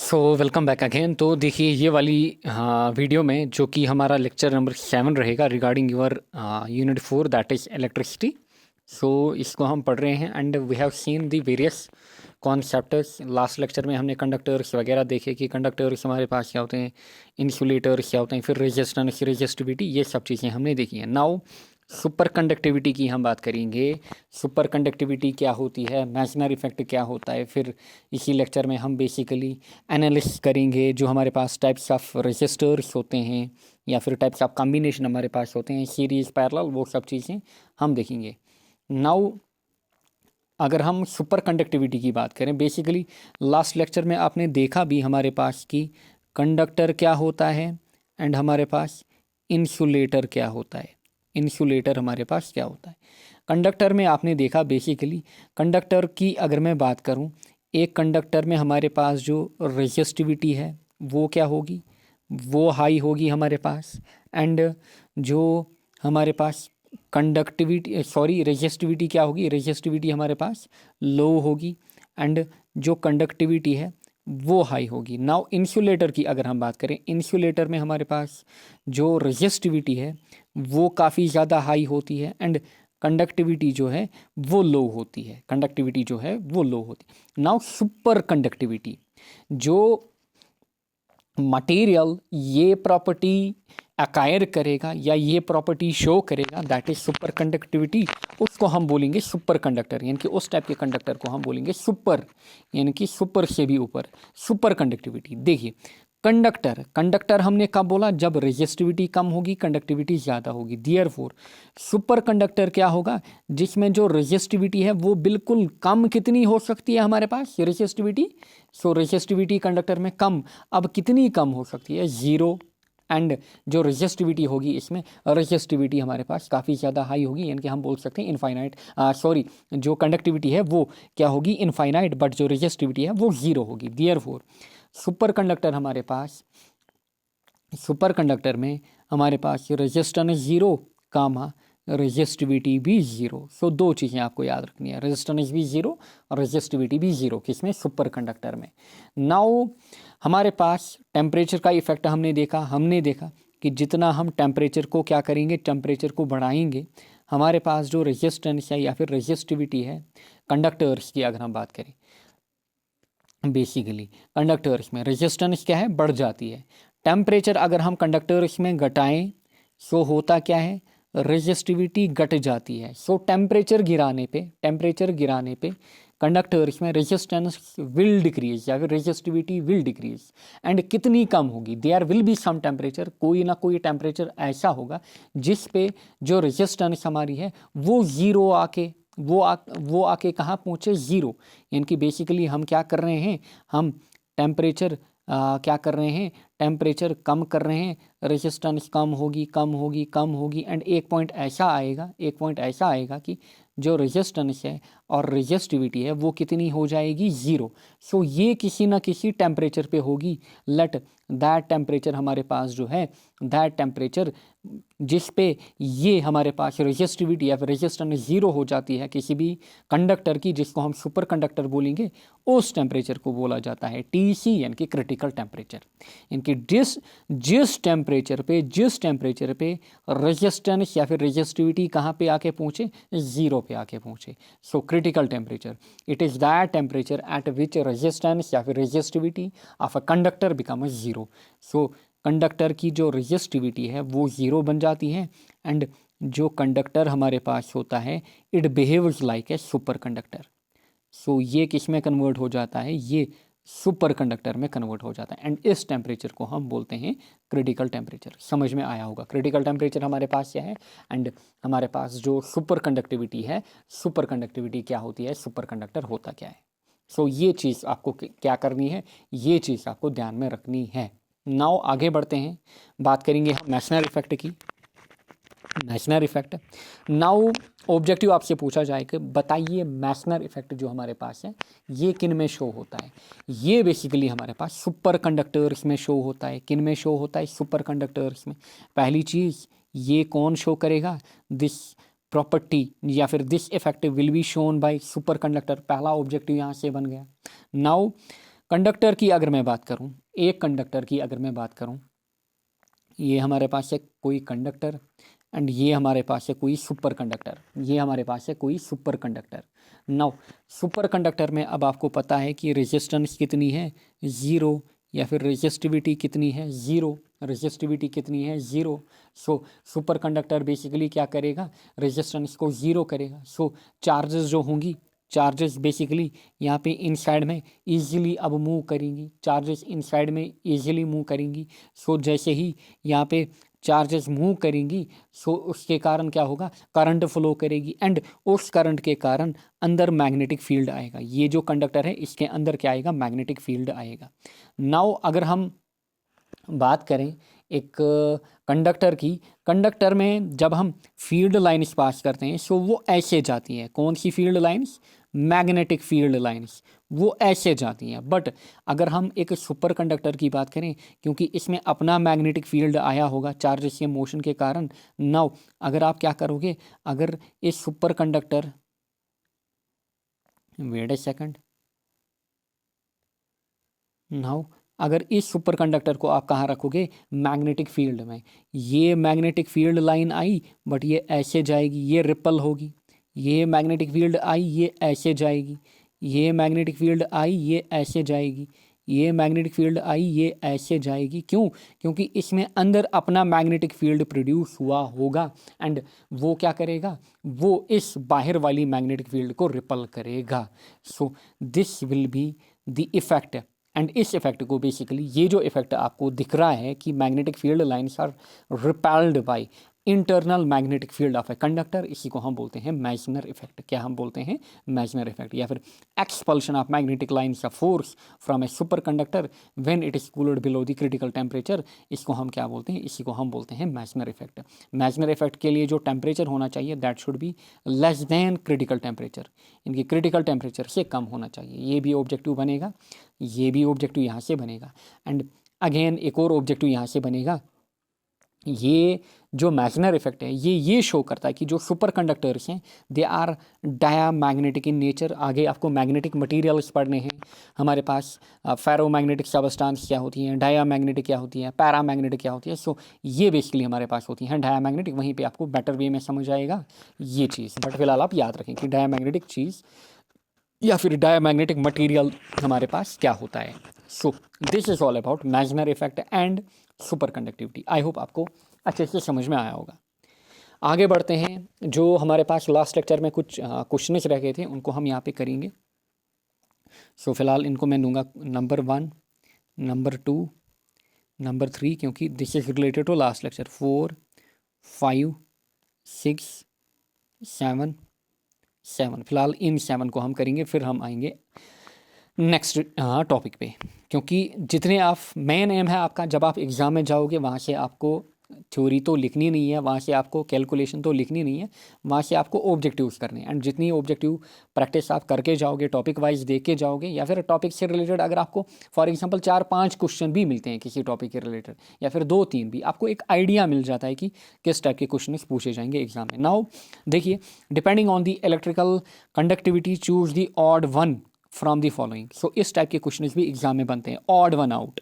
So welcome back again. तो देखिए ये वाली वीडियो में जो कि हमारा लेक्चर नंबर 7 रहेगा regarding your unit 4 that is electricity. So इसको हम पढ़ रहे हैं and we have seen the various concepts. Last lecture में हमने कंडक्टर्स वगैरह देखे कि कंडक्टर्स हमारे पास क्या होते हैं, इंसुलेटर्स क्या होते हैं, फिर रेजिस्टेंस रेजिस्टिविटी, ये सब चीज़ें हमने देखी हैं। नाउ सुपर कंडक्टिविटी की हम बात करेंगे। सुपर कंडक्टिविटी क्या होती है, मैसनर इफेक्ट क्या होता है, फिर इसी लेक्चर में हम बेसिकली एनालिसिस करेंगे जो हमारे पास टाइप्स ऑफ रजिस्टर्स होते हैं या फिर टाइप्स ऑफ कॉम्बिनेशन हमारे पास होते हैं, सीरीज पैरेलल, वो सब चीज़ें हम देखेंगे। नाउ अगर हम सुपर कंडक्टिविटी की बात करें, बेसिकली लास्ट लेक्चर में आपने देखा भी हमारे पास कि कंडक्टर क्या होता है एंड हमारे पास इंसुलेटर क्या होता है। इंसुलेटर हमारे पास क्या होता है, कंडक्टर में आपने देखा बेसिकली कंडक्टर की अगर मैं बात करूं, एक कंडक्टर में हमारे पास जो रेजिस्टिविटी है वो क्या होगी, वो हाई होगी हमारे पास। एंड जो हमारे पास कंडक्टिविटी रेजिस्टिविटी क्या होगी, रेजिस्टिविटी हमारे पास लो होगी एंड जो कंडक्टिविटी है वो हाई होगी। नाउ इंसुलेटर की अगर हम बात करें, इंसुलेटर में हमारे पास जो रेजिस्टिविटी है वो काफ़ी ज़्यादा हाई होती है एंड कंडक्टिविटी जो है वो लो होती है, कंडक्टिविटी जो है वो लो होती है। नाउ सुपर कंडक्टिविटी, जो मटेरियल ये प्रॉपर्टी अकायर करेगा या ये प्रॉपर्टी शो करेगा, दैट इज सुपर कंडक्टिविटी, उसको हम बोलेंगे सुपर कंडक्टर। यानी कि उस टाइप के कंडक्टर को हम बोलेंगे सुपर, यानी कि सुपर से भी ऊपर, सुपर कंडक्टिविटी। देखिए कंडक्टर, कंडक्टर हमने कब बोला, जब रेजिस्टिविटी कम होगी कंडक्टिविटी ज़्यादा होगी। देयरफॉर सुपर कंडक्टर क्या होगा, जिसमें जो रेजिस्टिविटी है वो बिल्कुल कम कितनी हो सकती है हमारे पास, रेजिस्टिविटी। सो रेजिस्टिविटी कंडक्टर में कम, अब कितनी कम हो सकती है, ज़ीरो। एंड जो रेजिस्टिविटी होगी इसमें, रेजिस्टिविटी हमारे पास काफ़ी ज़्यादा हाई होगी, यानी कि हम बोल सकते हैं इनफाइनाइट, जो कंडक्टिविटी है वो क्या होगी, इनफाइनाइट, बट जो रेजिस्टिविटी है वो ज़ीरो होगी। देयरफॉर सुपर कंडक्टर हमारे पास, सुपर कंडक्टर में हमारे पास रेजिस्टेंस ज़ीरो, कामा रेजिस्टिविटी भी ज़ीरो। सो दो चीज़ें आपको याद रखनी है, रेजिस्टेंस भी ज़ीरो और रेजिस्टिविटी भी ज़ीरो, किसमें, सुपर कंडक्टर में। नाउ हमारे पास टेम्परेचर का इफेक्ट हमने देखा कि जितना हम टेम्परेचर को क्या करेंगे, टेम्परेचर को बढ़ाएंगे, हमारे पास जो रेजिस्टेंस है या फिर रेजिस्टिविटी है कंडक्टर्स की अगर हम बात करें, बेसिकली कंडक्टर्स में रेजिस्टेंस क्या है, बढ़ जाती है। टेम्परेचर अगर हम कंडक्टर्स में घटाएं, सो होता क्या है, रेजिस्टिविटी घट जाती है। सो टेम्परेचर गिराने पे कंडक्टर्स में रेजिस्टेंस विल डिक्रीज या फिर रेजिस्टिविटी विल डिक्रीज। एंड कितनी कम होगी, there will be some temperature, कोई ना कोई टेम्परेचर ऐसा होगा जिस पे जो रेजिस्टेंस हमारी है वो ज़ीरो आके वो आके कहाँ पहुँचे, ज़ीरो। यानी कि बेसिकली हम क्या कर रहे हैं, हम टेम्परेचर क्या कर रहे हैं, टेम्परेचर कम कर रहे हैं, रेजिस्टेंस कम होगी एंड एक पॉइंट ऐसा आएगा कि जो रेजिस्टेंस है और रेजिस्टिविटी है वो कितनी हो जाएगी, ज़ीरो। सो ये किसी ना किसी टेम्परेचर पे होगी। लेट दैट टेम्परेचर हमारे पास जो है, दैट टेम्परेचर जिस पे ये हमारे पास रेजिस्टिविटी या फिर रेजिस्टेंस ज़ीरो हो जाती है किसी भी कंडक्टर की, जिसको हम सुपर कंडक्टर बोलेंगे, उस टेम्परेचर को बोला जाता है TC, यानी कि क्रिटिकल टेम्परेचर। इनकी जिस टेम्परेचर पे रेजिस्टेंस या फिर रेजिस्टिविटी कहाँ पे आके पहुँचे, ज़ीरो पे आके पहुँचे, so critical temperature, it is that temperature at which resistance या फिर resistivity of a conductor become zero. So conductor की जो रेजिस्टिविटी है वो ज़ीरो बन जाती है एंड जो कंडक्टर हमारे पास होता है, it behaves like a super conductor. So ये किस में कन्वर्ट हो जाता है, ये सुपर कंडक्टर में कन्वर्ट हो जाता है एंड इस टेम्परेचर को हम बोलते हैं क्रिटिकल टेम्परेचर। समझ में आया होगा, क्रिटिकल टेम्परेचर हमारे पास क्या है एंड हमारे पास जो सुपर कंडक्टिविटी है, सुपर कंडक्टिविटी क्या होती है, सुपर कंडक्टर होता क्या है। सो ये चीज़ आपको क्या करनी है, ये चीज़ आपको ध्यान में रखनी है। नाउ आगे बढ़ते हैं, बात करेंगे हम मैसनर इफेक्ट की। मैसनर इफेक्ट, नाउ ऑब्जेक्टिव आपसे पूछा जाए कि बताइए मैसनर इफेक्ट जो हमारे पास है ये किन में शो होता है। ये बेसिकली हमारे पास सुपर कंडक्टर्स में शो होता है। किन में शो होता है, सुपर कंडक्टर्स में। पहली चीज़ ये कौन शो करेगा, दिस प्रॉपर्टी या फिर this effect will be shown by super conductor, पहला ऑब्जेक्टिव यहाँ से बन गया। नाउ कंडक्टर की अगर मैं बात करूं, एक कंडक्टर की अगर मैं बात करूं, ये हमारे पास है कोई कंडक्टर एंड ये हमारे पास है कोई सुपर कंडक्टर, ये हमारे पास है कोई super conductor. Now super conductor में अब आपको पता है कि रेजिस्टेंस कितनी है, ज़ीरो, या फिर रेजिस्टिविटी कितनी है, ज़ीरो, रेजिस्टिविटी कितनी है, zero. So super conductor basically क्या करेगा, रेजिस्टेंस को ज़ीरो करेगा। सो चार्जेस जो होंगी, चार्जेस बेसिकली यहाँ पे इनसाइड में इजीली अब मूव करेंगी, चार्जेस इनसाइड में इजीली मूव करेंगी। सो जैसे ही यहाँ पे चार्जेस मूव करेंगी, सो उसके कारण क्या होगा, करंट फ्लो करेगी एंड उस करंट के कारण अंदर मैग्नेटिक फील्ड आएगा। ये जो कंडक्टर है इसके अंदर क्या आएगा, मैग्नेटिक फील्ड आएगा। नाउ अगर हम बात करें एक कंडक्टर की, कंडक्टर में जब हम फील्ड लाइन्स पास करते हैं सो वो ऐसे जाती हैं, कौन सी field lines, magnetic field lines, वो ऐसे जाती हैं। बट अगर हम एक सुपर कंडक्टर की बात करें, क्योंकि इसमें अपना मैग्नेटिक फील्ड आया होगा चार्जेस के मोशन के कारण, नाउ अगर आप क्या करोगे, अगर इस super conductor, wait a second, now अगर इस सुपर कंडक्टर को आप कहाँ रखोगे, मैग्नेटिक फील्ड में, ये magnetic field line I but ये ऐसे जाएगी, ये रिपल होगी, ये मैग्नेटिक फील्ड आई, ये ऐसे जाएगी, ये मैग्नेटिक फील्ड आई, ये ऐसे जाएगी, ये मैग्नेटिक फील्ड आई, ये ऐसे जाएगी। क्यों, क्योंकि इसमें अंदर अपना मैग्नेटिक फील्ड प्रोड्यूस हुआ होगा एंड वो क्या करेगा, वो इस बाहर वाली मैग्नेटिक फील्ड को रिपल करेगा। So this will be the effect. And इस इफेक्ट को बेसिकली, ये जो इफेक्ट आपको दिख रहा है कि magnetic field lines are repelled by internal magnetic field of a conductor, इसी को हम बोलते हैं मैजनर इफेक्ट। क्या हम बोलते हैं, मैजनर इफेक्ट, या फिर expulsion of magnetic lines of force from A super conductor when it is cooled below the critical temperature, इसको हम क्या बोलते हैं, इसी को हम बोलते हैं मैजनर इफेक्ट। मैजनर इफेक्ट के लिए जो टेम्परेचर होना चाहिए that should be less than critical temperature, इनकी क्रिटिकल टेम्परेचर से कम होना चाहिए। ये भी ऑब्जेक्टिव बनेगा, ये भी ऑब्जेक्टिव यहाँ से बनेगा एंड अगेन एक और ऑब्जेक्टिव यहाँ से बनेगा। ये जो मैग्नेटिक इफेक्ट है ये शो करता है कि जो सुपर कंडक्टर्स हैं they are diamagnetic in nature. आगे आपको मैग्नेटिक मटेरियल्स पढ़ने हैं हमारे पास, फेरोमैग्नेटिक सबस्टांस क्या होती हैं, डायामैग्नेटिक क्या होती है, पैरामैग्नेटिक क्या होती है। सो ये बेसिकली हमारे पास होती हैं डायामैग्नेटिक, वहीं पे आपको बेटर वे में समझ आएगा ये चीज़। बट फिलहाल आप याद रखें कि डायामैग्नेटिक चीज़ या फिर डायामैग्नेटिक मटेरियल हमारे पास क्या होता है। So this is all about magnetic effect and super conductivity. I hope आपको अच्छे से समझ में आया होगा। आगे बढ़ते हैं, जो हमारे पास लास्ट लेक्चर में कुछ क्वेश्चंस रह गए थे उनको हम यहाँ पे करेंगे। सो फिलहाल इनको मैं दूंगा नंबर 1, नंबर 2, नंबर 3, क्योंकि this is related to last lecture. 4, 5, 6, 7 फिलहाल इन 7 को हम करेंगे, फिर हम आएंगे नेक्स्ट टॉपिक पे। क्योंकि जितने आप, मेन एम है आपका, जब आप एग्ज़ाम में जाओगे वहाँ से आपको थ्योरी तो लिखनी नहीं है, वहाँ से आपको कैलकुलेशन तो लिखनी नहीं है, वहाँ से आपको ऑब्जेक्टिव्स करने हैं। एंड जितनी ऑब्जेक्टिव प्रैक्टिस आप करके जाओगे, टॉपिक वाइज देख के जाओगे, या फिर टॉपिक से रिलेटेड अगर आपको फॉर एग्जांपल 4-5 क्वेश्चन भी मिलते हैं किसी टॉपिक के रिलेटेड, या फिर 2-3 भी, आपको एक आइडिया मिल जाता है कि किस टाइप के क्वेश्चन पूछे जाएंगे एग्जाम में। नाउ देखिए, depending on the electrical conductivity choose the odd one from the following. So इस टाइप के क्वेश्चन भी एग्जाम में बनते हैं, odd one out.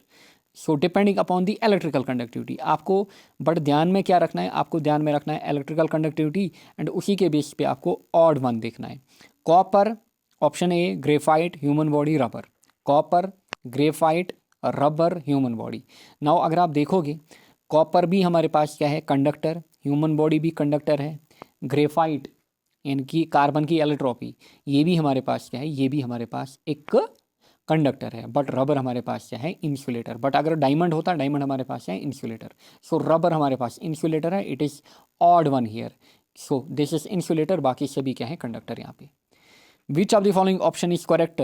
So depending upon the electrical conductivity, आपको बट ध्यान में क्या रखना है, आपको ध्यान में रखना है इलेक्ट्रिकल कंडक्टिविटी एंड उसी के बेस पे आपको ऑड वन देखना है। Copper, option A graphite, human body, rubber. Copper, graphite, rubber, human body. Now अगर आप देखोगे, कॉपर भी हमारे पास क्या है, कंडक्टर, ह्यूमन बॉडी भी कंडक्टर है, ग्रेफाइट इनकी कार्बन की एलोट्रॉपी, ये भी हमारे पास क्या है, ये भी हमारे पास एक कंडक्टर है। बट रबर हमारे पास क्या है, इंसुलेटर। बट अगर डायमंड होता, डायमंड हमारे पास है इंसुलेटर। सो रबर हमारे पास इंसुलेटर है, it is odd one here. So this is insulator, बाकी सभी क्या है, कंडक्टर यहाँ पे। Which of the following option is correct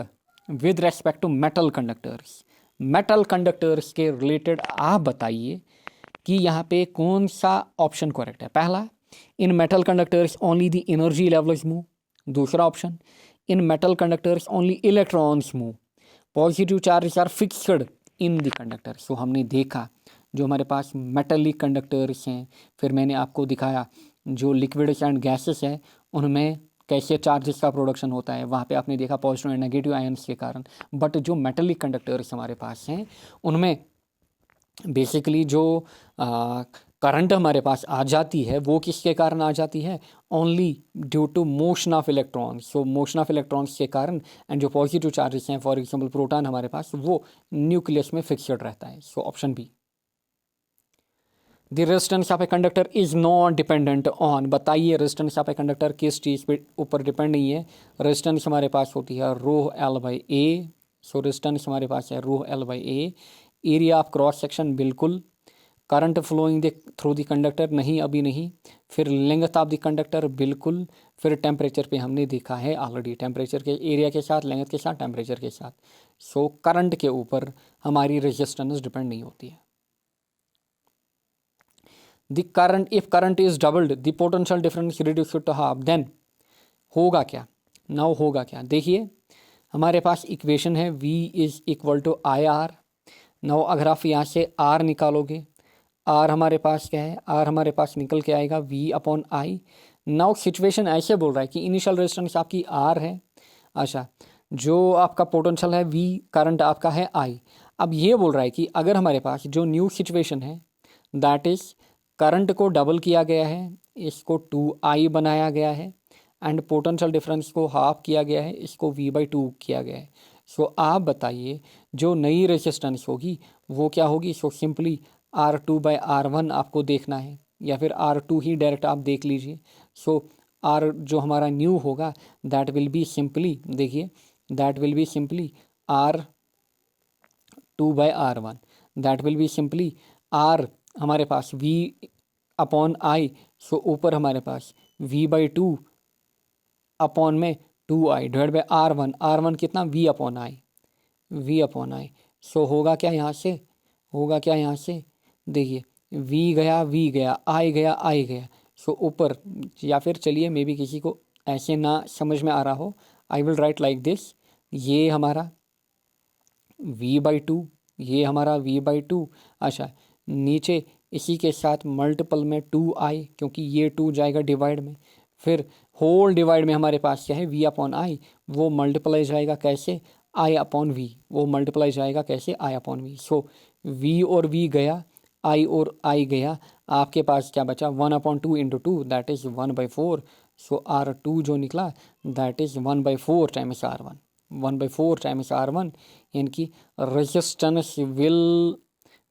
with respect to metal conductors. Metal conductors के रिलेटेड आप बताइए कि यहाँ पे कौन सा ऑप्शन करेक्ट है। पहला, in metal conductors only the energy levels move. दूसरा option, in metal conductors only electrons move. Positive charges are fixed in the conductor. So हमने देखा जो हमारे पास मेटलिक कंडक्टर्स हैं, फिर मैंने आपको दिखाया जो लिक्विड्स एंड गैसेस है उनमें कैसे चार्जेस का प्रोडक्शन होता है, वहाँ पे आपने देखा पॉजिटिव एंड नेगेटिव आयंस के कारण। बट जो मेटलिक कंडक्टर्स हमारे पास हैं उनमें बेसिकली जो करंट हमारे पास आ जाती है वो किसके कारण आ जाती है, only due to motion of electrons. So motion of electrons के कारण, एंड जो पॉजिटिव चार्जेस हैं फॉर एग्जांपल प्रोटॉन हमारे पास, वो न्यूक्लियस में फिक्सड रहता है। So option B. The resistance of a conductor is not dependent on, बताइए रेजिस्टेंस ऑफ ए कंडक्टर किस चीज़ पे ऊपर डिपेंड नहीं है। रेजिस्टेंस हमारे पास होती है rho L by A. So resistance हमारे पास है rho L by A. Area of cross section बिल्कुल। Current flowing the through the conductor नहीं, अभी नहीं। फिर लेंथ ऑफ द कंडक्टर बिल्कुल। फिर टेम्परेचर पे हमने देखा है ऑलरेडी, टेम्परेचर के एरिया के साथ, लेंथ के साथ, टेम्परेचर के साथ। सो करंट के ऊपर हमारी रेजिस्टेंस डिपेंड नहीं होती है। The current, if current is doubled the potential difference reduced to half, then होगा क्या, नाउ होगा क्या। देखिए हमारे पास इक्वेशन है V is equal to I R. Now अगर आप यहाँ से R निकालोगे, R हमारे पास क्या है, R हमारे पास निकल के आएगा V अपॉन आई। नाउ सिचुएशन ऐसे बोल रहा है कि इनिशियल रेजिस्टेंस आपकी R है, अच्छा, जो आपका पोटेंशियल है V, करंट आपका है I। अब ये बोल रहा है कि अगर हमारे पास जो न्यू सिचुएशन है दैट इज करंट को डबल किया गया है, इसको 2I बनाया गया है, एंड पोटेंशियल डिफरेंस को हाफ किया गया है, इसको V/2 किया गया है। सो आप बताइए जो नई रेजिस्टेंस होगी वो क्या होगी। सो सिंपली R2/R1 आपको देखना है, या फिर R2 ही डायरेक्ट आप देख लीजिए। सो R जो हमारा न्यू होगा दैट विल बी सिंपली, देखिए that will be simply R2/R1, that will be simply R हमारे पास V अपॉन आई। सो ऊपर हमारे पास V/2 अपॉन में 2I divide by R1। R1 कितना, V upon I, V upon I. So होगा क्या यहाँ से, होगा क्या यहाँ से, देखिए V गया, V गया, I गया, I गया। सो ऊपर, या फिर चलिए मे बी किसी को ऐसे ना समझ में आ रहा हो, I will write like this. ये हमारा V/2, ये हमारा V/2, अच्छा, नीचे इसी के साथ मल्टीपल में 2I, क्योंकि ये 2 जाएगा डिवाइड में। फिर होल डिवाइड में हमारे पास क्या है, V अपॉन आई, वो मल्टीप्लाई जाएगा कैसे, I अपॉन V, वो मल्टीप्लाई जाएगा कैसे, I upon V। So V और V गया, I और I गया, आपके पास क्या बचा, 1/2 into 2 that is 1/4। So R2 जो निकला that is 1/4 times R1, 1/4 times R1, यानी कि resistance will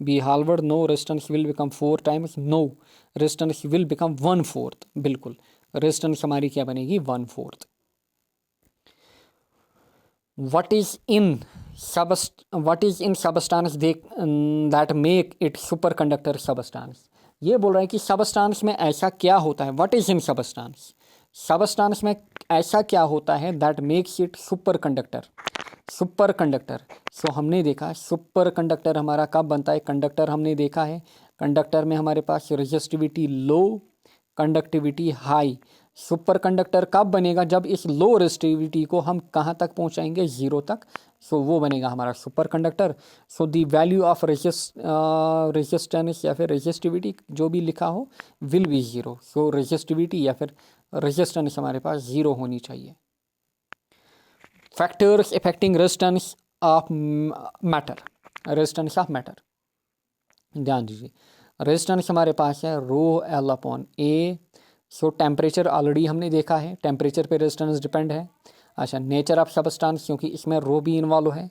be halved, no, resistance will become 4 times, no, resistance will become 1/4, बिल्कुल resistance हमारी क्या बनेगी, 1/4। what is in substance that make it superconductor substance, ये बोल रहा है कि सबस्टांस में ऐसा क्या होता है, what is in substance, substance में ऐसा क्या होता है that makes it super conductor, super conductor. So हमने देखा सुपर कंडक्टर हमारा कब बनता है, कंडक्टर हमने देखा है, कंडक्टर में हमारे पास रेजिस्टिविटी लो, कंडक्टिविटी हाई। सुपर कंडक्टर कब बनेगा, जब इस लो रेजिस्टिविटी को हम कहाँ तक पहुँचाएंगे, ज़ीरो तक। सो वो बनेगा हमारा super conductor. So the value of resistance या फिर रेजिस्टिविटी जो भी लिखा हो will be zero. So resistivity या फिर रेजिस्टेंस हमारे पास ज़ीरो होनी चाहिए। Factors affecting resistance of matter, resistance of matter, ध्यान दीजिए रेजिस्टेंस हमारे पास है rho L upon A. So temperature already हमने देखा है, टेम्परेचर पे रेजिस्टेंस डिपेंड है। अच्छा, नेचर ऑफ सबस्टांस, क्योंकि इसमें रो भी इन्वॉल्व है,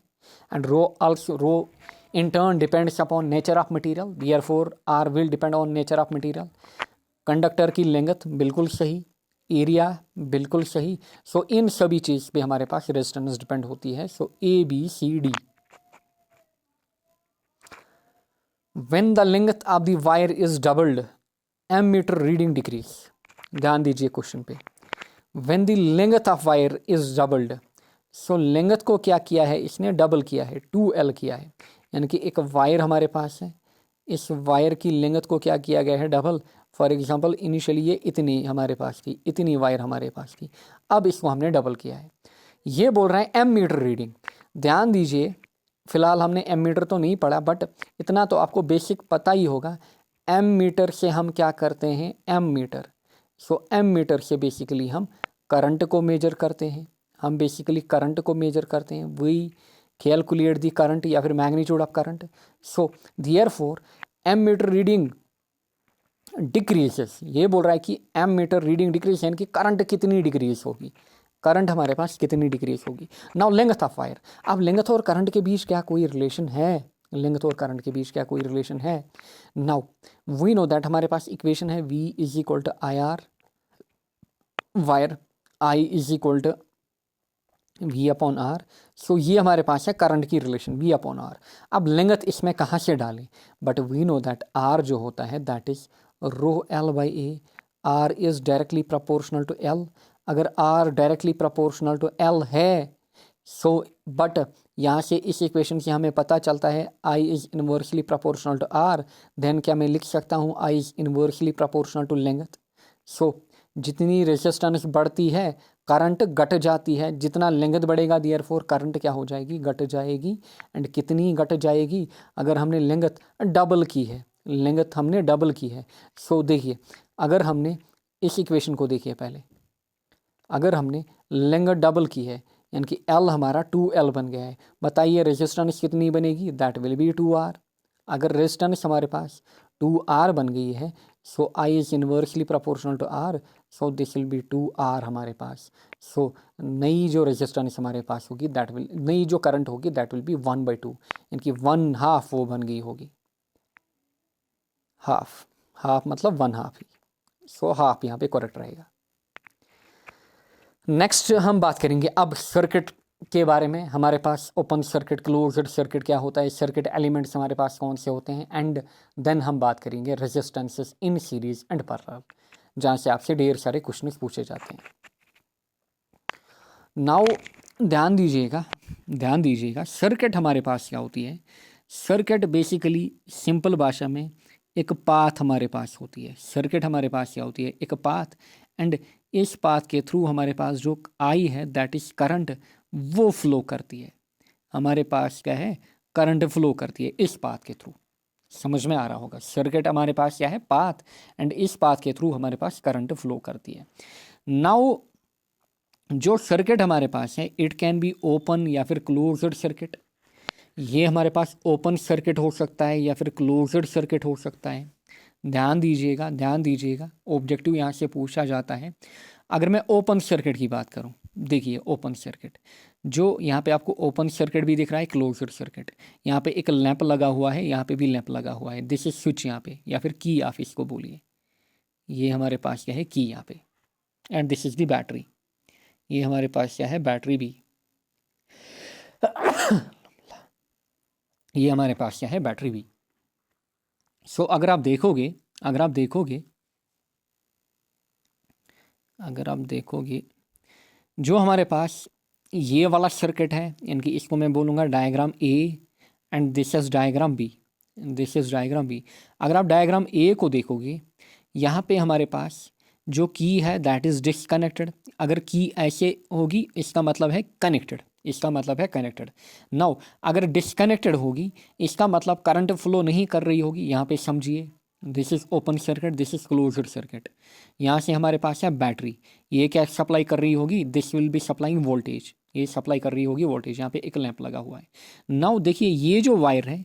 and rho also, rho in turn depends upon nature of material, therefore R will depend on nature of material. Conductor की लेंथ बिल्कुल सही, एरिया बिल्कुल सही। सो इन सभी चीज़ पे हमारे पास रेजिस्टेंस डिपेंड होती है। So ABCD। When the length of the wire is doubled ammeter reading decrease, ध्यान दीजिए क्वेश्चन पे, when the length of wire is doubled. So length को क्या किया है इसने, डबल किया है, 2L किया है, यानी कि एक वायर हमारे पास है, इस वायर की लेंथ को क्या किया गया है, डबल। फॉर एग्जांपल इनिशियली ये इतनी हमारे पास थी, इतनी वायर हमारे पास थी, अब इसको हमने डबल किया है। ये बोल रहे हैं एम मीटर रीडिंग। ध्यान दीजिए, फिलहाल हमने एम मीटर तो नहीं पढ़ा, बट इतना तो आपको बेसिक पता ही होगा, एम मीटर से हम क्या करते हैं, एम मीटर। सो एम मीटर से बेसिकली हम करंट को मेजर करते हैं, हम बेसिकली करंट को मेजर करते हैं, वी कैलकुलेट दी करंट या फिर magnitude of current. So therefore ammeter reading decreases, ये बोल रहा है कि एमीटर रीडिंग डिक्रीज यानी कि करंट कितनी डिक्रीज होगी, करंट हमारे पास कितनी डिक्रीज होगी। नाउ लेंथ ऑफ वायर, अब लेंथ और करंट के बीच क्या कोई रिलेशन है, लेंथ और करंट के बीच क्या कोई रिलेशन है। नाउ वी नो दैट हमारे पास इक्वेशन है V is equal to I R wire, I is equal to V upon R. So ये हमारे पास है करंट की रिलेशन V अपॉन आर। अब लेंथ इसमें कहाँ से डालें, but we know that R जो होता है that is rho L by A, R is directly proportional to L। अगर R directly proportional to L है सो बट यहाँ से इस इक्वेशन से हमें पता चलता है I is inversely proportional to R, then क्या मैं लिख सकता हूँ I is inversely proportional to length. So जितनी रेजिस्टेंस बढ़ती है करंट घट जाती है, जितना लेंथ बढ़ेगा देयरफॉर करंट क्या हो जाएगी, घट जाएगी। एंड कितनी घट जाएगी, अगर हमने लेंथ डबल की है, लेंथ हमने डबल की है। सो देखिए अगर हमने इस इक्वेशन को देखिए पहले, अगर हमने लेंथ डबल की है यानी कि L हमारा 2L बन गया है, बताइए रेजिस्टेंस कितनी बनेगी, दैट विल बी 2R। अगर रेजिस्टेंस हमारे पास 2R बन गई है so I is inversely proportional to R, so this will be 2R हमारे पास। सो नई जो रेजिस्टेंस हमारे पास होगी दैट विल, नई जो करंट होगी दैट विल बी 1/2 यानी कि 1/2 वो बन गई होगी, हाफ, हाफ मतलब 1/2 ही। सो हाफ यहाँ पे करेक्ट रहेगा। नेक्स्ट हम बात करेंगे अब सर्किट के बारे में। हमारे पास ओपन सर्किट, क्लोज्ड सर्किट क्या होता है, सर्किट एलिमेंट्स हमारे पास कौन से होते हैं, एंड देन हम बात करेंगे resistances in series and parallel, जहाँ से आपसे ढेर सारे क्वेश्चन पूछे जाते हैं। नाउ ध्यान दीजिएगा, ध्यान दीजिएगा, सर्किट हमारे पास क्या होती है, सर्किट बेसिकली सिंपल भाषा में एक पाथ हमारे पास होती है। सर्किट हमारे पास क्या होती है, एक पाथ, एंड इस पाथ के थ्रू हमारे पास जो आई है दैट इज करंट वो फ्लो करती है। हमारे पास क्या है, करंट फ्लो करती है इस पाथ के थ्रू। समझ में आ रहा होगा, सर्किट हमारे पास क्या है, पाथ, एंड इस पाथ के थ्रू हमारे पास करंट फ्लो करती है। नाउ जो सर्किट हमारे पास है इट कैन बी ओपन या फिर क्लोज्ड सर्किट। ये हमारे पास ओपन सर्किट हो सकता है या फिर क्लोज्ड सर्किट हो सकता है। ध्यान दीजिएगा, ध्यान दीजिएगा, ऑब्जेक्टिव यहाँ से पूछा जाता है। अगर मैं ओपन सर्किट की बात करूँ, देखिए ओपन सर्किट, जो यहाँ पे आपको ओपन सर्किट भी दिख रहा है, क्लोज्ड सर्किट, यहाँ पे एक लैंप लगा हुआ है, यहाँ पे भी लैंप लगा हुआ है, दिस इज स्विच यहाँ पे, या फिर की आप इसको बोलिए। ये हमारे पास क्या है, की यहाँ पे, and this is the battery. ये हमारे पास क्या है, बैटरी भी। ये हमारे पास क्या है, बैटरी भी। सो अगर आप देखोगे, अगर आप देखोगे जो हमारे पास ये वाला सर्किट है, इनकी इसको मैं बोलूँगा diagram A, and this is diagram B, this is diagram B. अगर आप डायग्राम ए को देखोगे, यहाँ पे हमारे पास जो की है दैट इज़ डिसकनेक्टेड। अगर की ऐसे होगी इसका मतलब है कनेक्टेड, इसका मतलब है कनेक्टेड। नाउ अगर डिसकनेक्टेड होगी इसका मतलब करंट फ्लो नहीं कर रही होगी। यहाँ पे समझिए, this is open circuit, this is closed circuit. यहाँ से हमारे पास है बैटरी, ये क्या सप्लाई कर रही होगी, this will B supplying voltage, ये सप्लाई कर रही होगी वोल्टेज। यहाँ पे एक लैंप लगा हुआ है। नाउ देखिए ये जो वायर है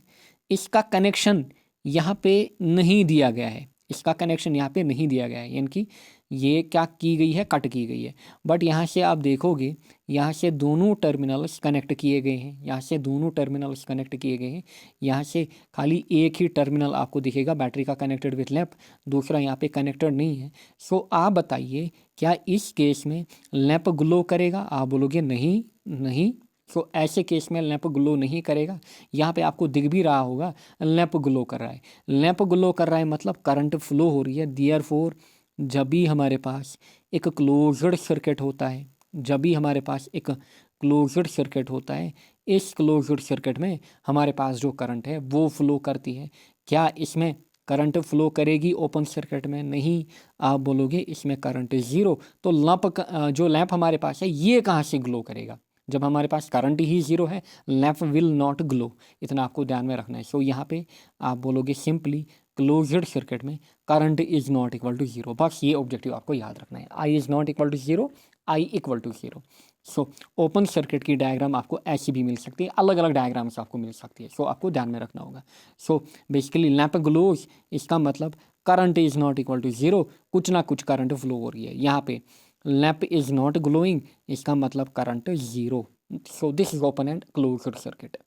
इसका कनेक्शन यहाँ पे नहीं दिया गया है, इसका कनेक्शन यहाँ पे नहीं दिया गया है, यानी कि ये क्या की गई है, कट की गई है। बट यहाँ से आप देखोगे, यहाँ से दोनों टर्मिनल्स कनेक्ट किए गए हैं, यहाँ से दोनों टर्मिनल्स कनेक्ट किए गए हैं। यहाँ से खाली एक ही टर्मिनल आपको दिखेगा बैटरी का कनेक्टेड विथ लैंप, दूसरा यहाँ पे कनेक्टेड नहीं है। सो आप बताइए क्या इस केस में लैंप ग्लो करेगा, आप बोलोगे नहीं, नहीं। सो ऐसे केस में लैंप ग्लो नहीं करेगा। यहाँ पे आपको दिख भी रहा होगा लैंप ग्लो कर रहा है, लैंप ग्लो कर रहा है मतलब करंट फ्लो हो रही है। देयरफॉर जब भी हमारे पास एक क्लोज्ड सर्किट होता है, जब भी हमारे पास एक क्लोज्ड सर्किट होता है, इस क्लोज्ड सर्किट में हमारे पास जो करंट है वो फ्लो करती है। क्या इसमें करंट फ्लो करेगी ओपन सर्किट में, नहीं। आप बोलोगे इसमें करंट ज़ीरो, तो जो लैंप हमारे पास है ये कहाँ से ग्लो करेगा, जब हमारे पास करंट ही ज़ीरो है, लैंप विल नॉट ग्लो। इतना आपको ध्यान में रखना है। सो यहाँ पे आप बोलोगे सिंपली क्लोज्ड सर्किट में current is not equal to zero. बस ये ऑब्जेक्टिव आपको याद रखना है, I is not equal to zero, I equal to zero. So open circuit की डायग्राम आपको ऐसी भी मिल सकती है, अलग अलग डायग्राम्स आपको मिल सकती है। सो आपको ध्यान में रखना होगा। सो बेसिकली लैंप ग्लोज, इसका मतलब current is not equal to zero, कुछ ना कुछ करंट फ्लो हो रही है। यहाँ पे लैंप इज नॉट ग्लोइंग, इसका मतलब current zero. So this is open and closed circuit.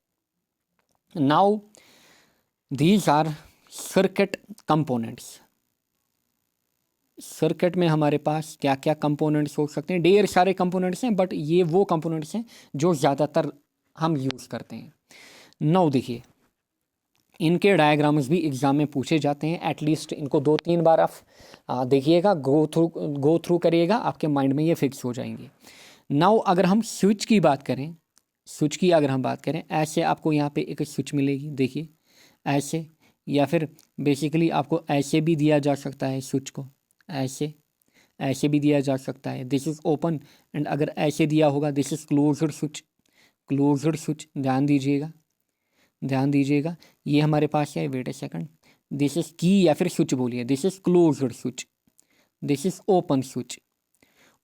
Now these R circuit components. Circuit में हमारे पास क्या क्या कंपोनेंट्स हो सकते हैं, ढेर सारे कंपोनेंट्स हैं, बट ये वो कंपोनेंट्स हैं जो ज़्यादातर हम यूज़ करते हैं। नाउ देखिए, इनके डायग्राम्स भी एग्जाम में पूछे जाते हैं, एटलीस्ट इनको 2-3 बार आप देखिएगा, गो थ्रू करिएगा, आपके माइंड में ये फिक्स हो जाएंगे। नाउ अगर हम स्विच की बात करें, स्विच की अगर हम बात करें, ऐसे आपको यहाँ पे एक स्विच मिलेगी, देखिए ऐसे, या फिर बेसिकली आपको ऐसे भी दिया जा सकता है स्विच को, ऐसे ऐसे भी दिया जा सकता है, दिस इज़ ओपन। एंड अगर ऐसे दिया होगा, this is closed switch, closed switch. ध्यान दीजिएगा, ध्यान दीजिएगा, ये हमारे पास है, wait a second, this is key या फिर स्विच बोलिए, this is closed switch, this is open switch.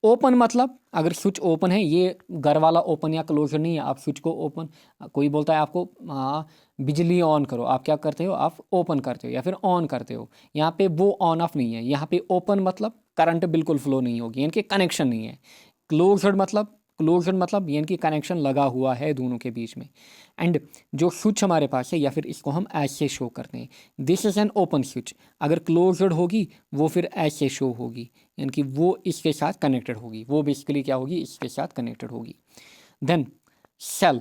Open मतलब अगर स्विच ओपन है, ये घर वाला ओपन या क्लोज नहीं है, आप स्विच को ओपन, कोई बोलता है आपको बिजली ऑन करो, आप क्या करते हो, आप ओपन करते हो या फिर ऑन करते हो। यहाँ पे वो ऑन ऑफ नहीं है, यहाँ पे ओपन मतलब करंट बिल्कुल फ्लो नहीं होगी, यानी कि कनेक्शन नहीं है। क्लोज्ड मतलब यानी कि कनेक्शन लगा हुआ है दोनों के बीच में। एंड जो स्विच हमारे पास है, या फिर इसको हम ऐसे शो करते हैं, this is an open switch. अगर क्लोज्ड होगी वो फिर ऐसे शो होगी, यानी कि वो इसके साथ कनेक्टेड होगी, वो बेसिकली क्या होगी, इसके साथ कनेक्टेड होगी। देन सेल,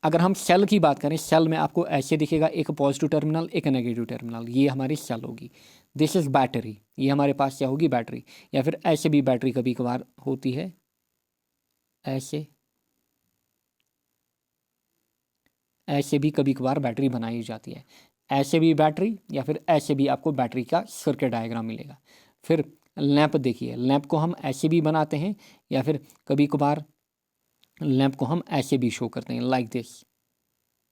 अगर हम सेल की बात करें, सेल में आपको ऐसे दिखेगा, एक पॉजिटिव टर्मिनल, एक नेगेटिव टर्मिनल, ये हमारी सेल होगी। दिस इज़ बैटरी, ये हमारे पास क्या होगी, बैटरी। या फिर ऐसे भी बैटरी कभी कभार होती है, ऐसे ऐसे भी कभी कभार बैटरी बनाई जाती है, ऐसे भी बैटरी, या फिर ऐसे भी आपको बैटरी का सर्किट डायग्राम मिलेगा। फिर लैंप देखिए, लैंप को हम ऐसे भी बनाते हैं, या फिर कभी कभार लैंप को हम ऐसे भी शो करते हैं, लाइक दिस,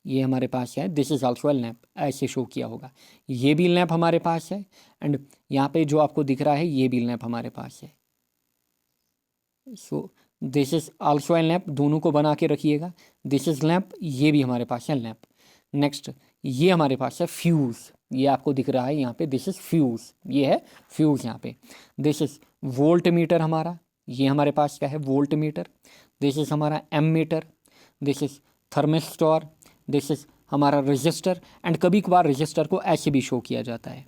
ये हमारे पास है, this is also a lamp, ऐसे शो किया होगा, ये भी लैंप हमारे पास है। एंड यहाँ पे जो आपको दिख रहा है, ये भी लैंप हमारे पास है। So this is also a lamp, दोनों को बना के रखिएगा, दिस इज़ लैंप, ये भी हमारे पास है लैंप। नेक्स्ट ये हमारे पास है फ्यूज़, ये आपको दिख रहा है यहाँ पे, दिस इज़ फ्यूज़, ये है फ्यूज़ यहाँ पे। दिस इज़ वोल्ट मीटर हमारा, ये हमारे पास क्या है, वोल्ट मीटर। दिस इज़ हमारा ammeter, this is thermistor, this is हमारा रजिस्टर। एंड कभी कभार रजिस्टर को ऐसे भी शो किया जाता है,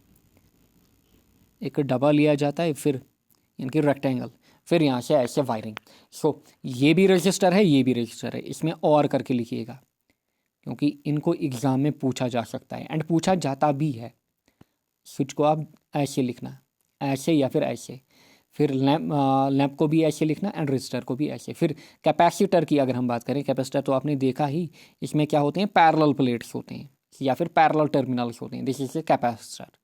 एक डब्बा लिया जाता है, फिर यानी कि रेक्टेंगल, फिर यहाँ से ऐसे वायरिंग। सो ये भी रजिस्टर है, ये भी रजिस्टर है, इसमें और करके लिखिएगा, क्योंकि इनको एग्ज़ाम में पूछा जा सकता है एंड पूछा जाता भी है। स्विच को आप ऐसे लिखना, ऐसे या फिर ऐसे, फिर लैंप को भी ऐसे लिखना एंड रजिस्टर को भी ऐसे। फिर कैपेसिटर की अगर हम बात करें, कैपेसिटर तो आपने देखा ही, इसमें क्या होते हैं, पैरेलल प्लेट्स होते हैं या फिर पैरेलल टर्मिनल्स होते हैं, this is a capacitor.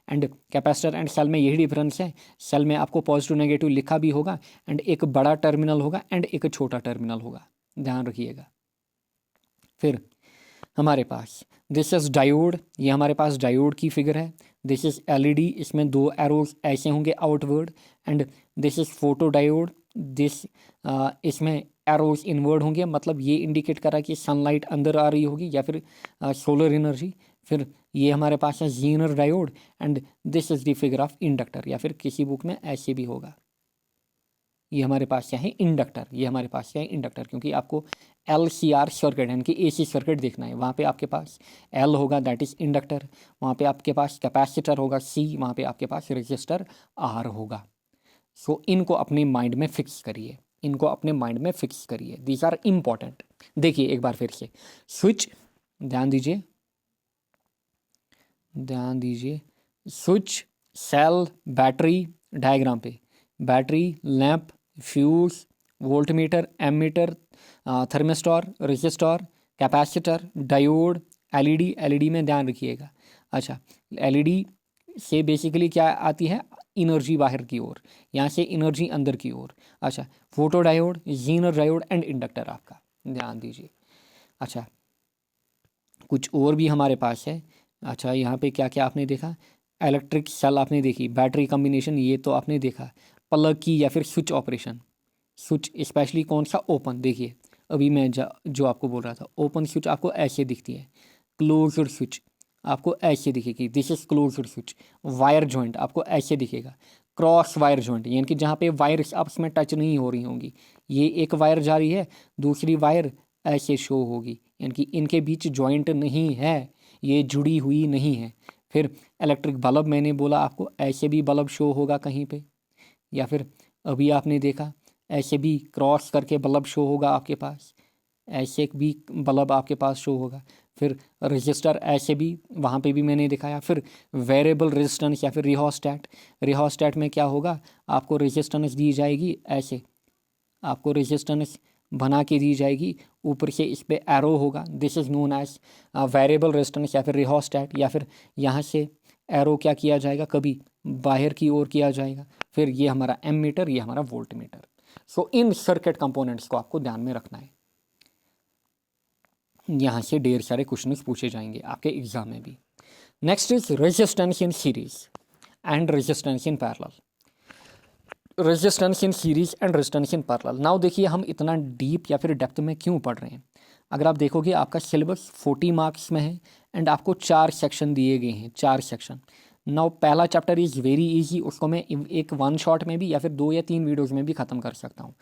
And capacitor and cell में यही डिफरेंस है, सेल में आपको पॉजिटिव नेगेटिव लिखा भी होगा, एंड एक बड़ा टर्मिनल होगा एंड एक छोटा टर्मिनल होगा, ध्यान रखिएगा। फिर हमारे पास दिस इज डायोड, ये हमारे पास डायोड की फिगर है। दिस इज एलईडी, इसमें 2 एरोज ऐसे होंगे outward. And this is photo diode, this इसमें एरोज इनवर्ड होंगे, मतलब ये इंडिकेट कर रहा है कि सनलाइट अंदर आ रही होगी या फिर सोलर एनर्जी। फिर ये हमारे पास है Zener diode. And this is the figure of inductor, या फिर किसी बुक में ऐसे भी होगा, ये हमारे पास क्या है, इंडक्टर, ये हमारे पास क्या है, इंडक्टर। क्योंकि आपको LCR सर्किट यानी कि AC सर्किट देखना है, वहाँ पे आपके पास L होगा, दैट इज़ इंडक्टर, वहाँ पे आपके पास कैपेसिटर होगा C, वहाँ पे आपके पास रजिस्टर R होगा। सो इनको अपने माइंड में फिक्स करिए, इनको अपने माइंड में फिक्स करिए, दीज आर इम्पॉर्टेंट। देखिए एक बार फिर से स्विच, ध्यान दीजिए, ध्यान दीजिए, स्विच, सेल, बैटरी, डायग्राम पे battery, lamp, fuse, voltmeter, ammeter, thermistor, resistor, capacitor, diode, LED. LED में ध्यान रखिएगा, अच्छा एलईडी से बेसिकली क्या आती है, एनर्जी बाहर की ओर, यहाँ से एनर्जी अंदर की ओर। अच्छा photo diode, Zener diode and inductor, आपका ध्यान दीजिए। अच्छा कुछ और भी हमारे पास है, अच्छा यहाँ पे क्या क्या आपने देखा, इलेक्ट्रिक सेल आपने देखी, बैटरी कॉम्बिनेशन ये तो आपने देखा, प्लग की या फिर स्विच ऑपरेशन, स्विच स्पेशली कौन सा, ओपन। देखिए अभी मैं जो आपको बोल रहा था, ओपन स्विच आपको ऐसे दिखती है, क्लोज्ड स्विच आपको ऐसे दिखेगी, this is closed switch. Wire joint आपको ऐसे दिखेगा, क्रॉस वायर जॉइंट यानी कि जहाँ पे वायर आपस में टच नहीं हो रही होंगी, ये एक वायर जा रही है, दूसरी वायर ऐसे शो होगी, यानी कि इनके बीच जॉइंट नहीं है, ये जुड़ी हुई नहीं है। फिर इलेक्ट्रिक बल्ब मैंने बोला आपको, ऐसे भी बल्ब शो होगा कहीं पे, या फिर अभी आपने देखा ऐसे भी क्रॉस करके बल्ब शो होगा आपके पास, ऐसे भी बल्ब आपके पास शो होगा। फिर रजिस्टर ऐसे भी, वहाँ पे भी मैंने दिखाया। फिर वेरिएबल रेजिस्टेंस या फिर रिहोस्टैट, रिहोस्टैट में क्या होगा, आपको रेजिस्टेंस दी जाएगी ऐसे, आपको रेजिस्टेंस बना के दी जाएगी, ऊपर से इस पे एरो होगा, this is known as variable resistance या फिर रिहोस्टैट। या फिर यहाँ से एरो क्या किया जाएगा, कभी बाहर की ओर किया जाएगा। फिर ये हमारा एम मीटर, ये हमारा वोल्ट मीटर। सो इन सर्किट कंपोनेंट्स को आपको ध्यान में रखना है, यहाँ से ढेर सारे क्वेश्चन पूछे जाएंगे आपके एग्जाम में भी। Next is resistance in series and resistance in parallel. Resistance in series and resistance in parallel. Now देखिए हम इतना डीप या फिर डेप्थ में क्यों पढ़ रहे हैं। अगर आप देखोगे आपका सिलेबस 40 मार्क्स में है एंड आपको 4 सेक्शन दिए गए हैं, 4 सेक्शन। नाउ पहला चैप्टर इज़ वेरी इजी, उसको मैं एक 1 शॉट में भी या फिर 2 या 3 वीडियोज़ में भी ख़त्म कर सकता हूँ।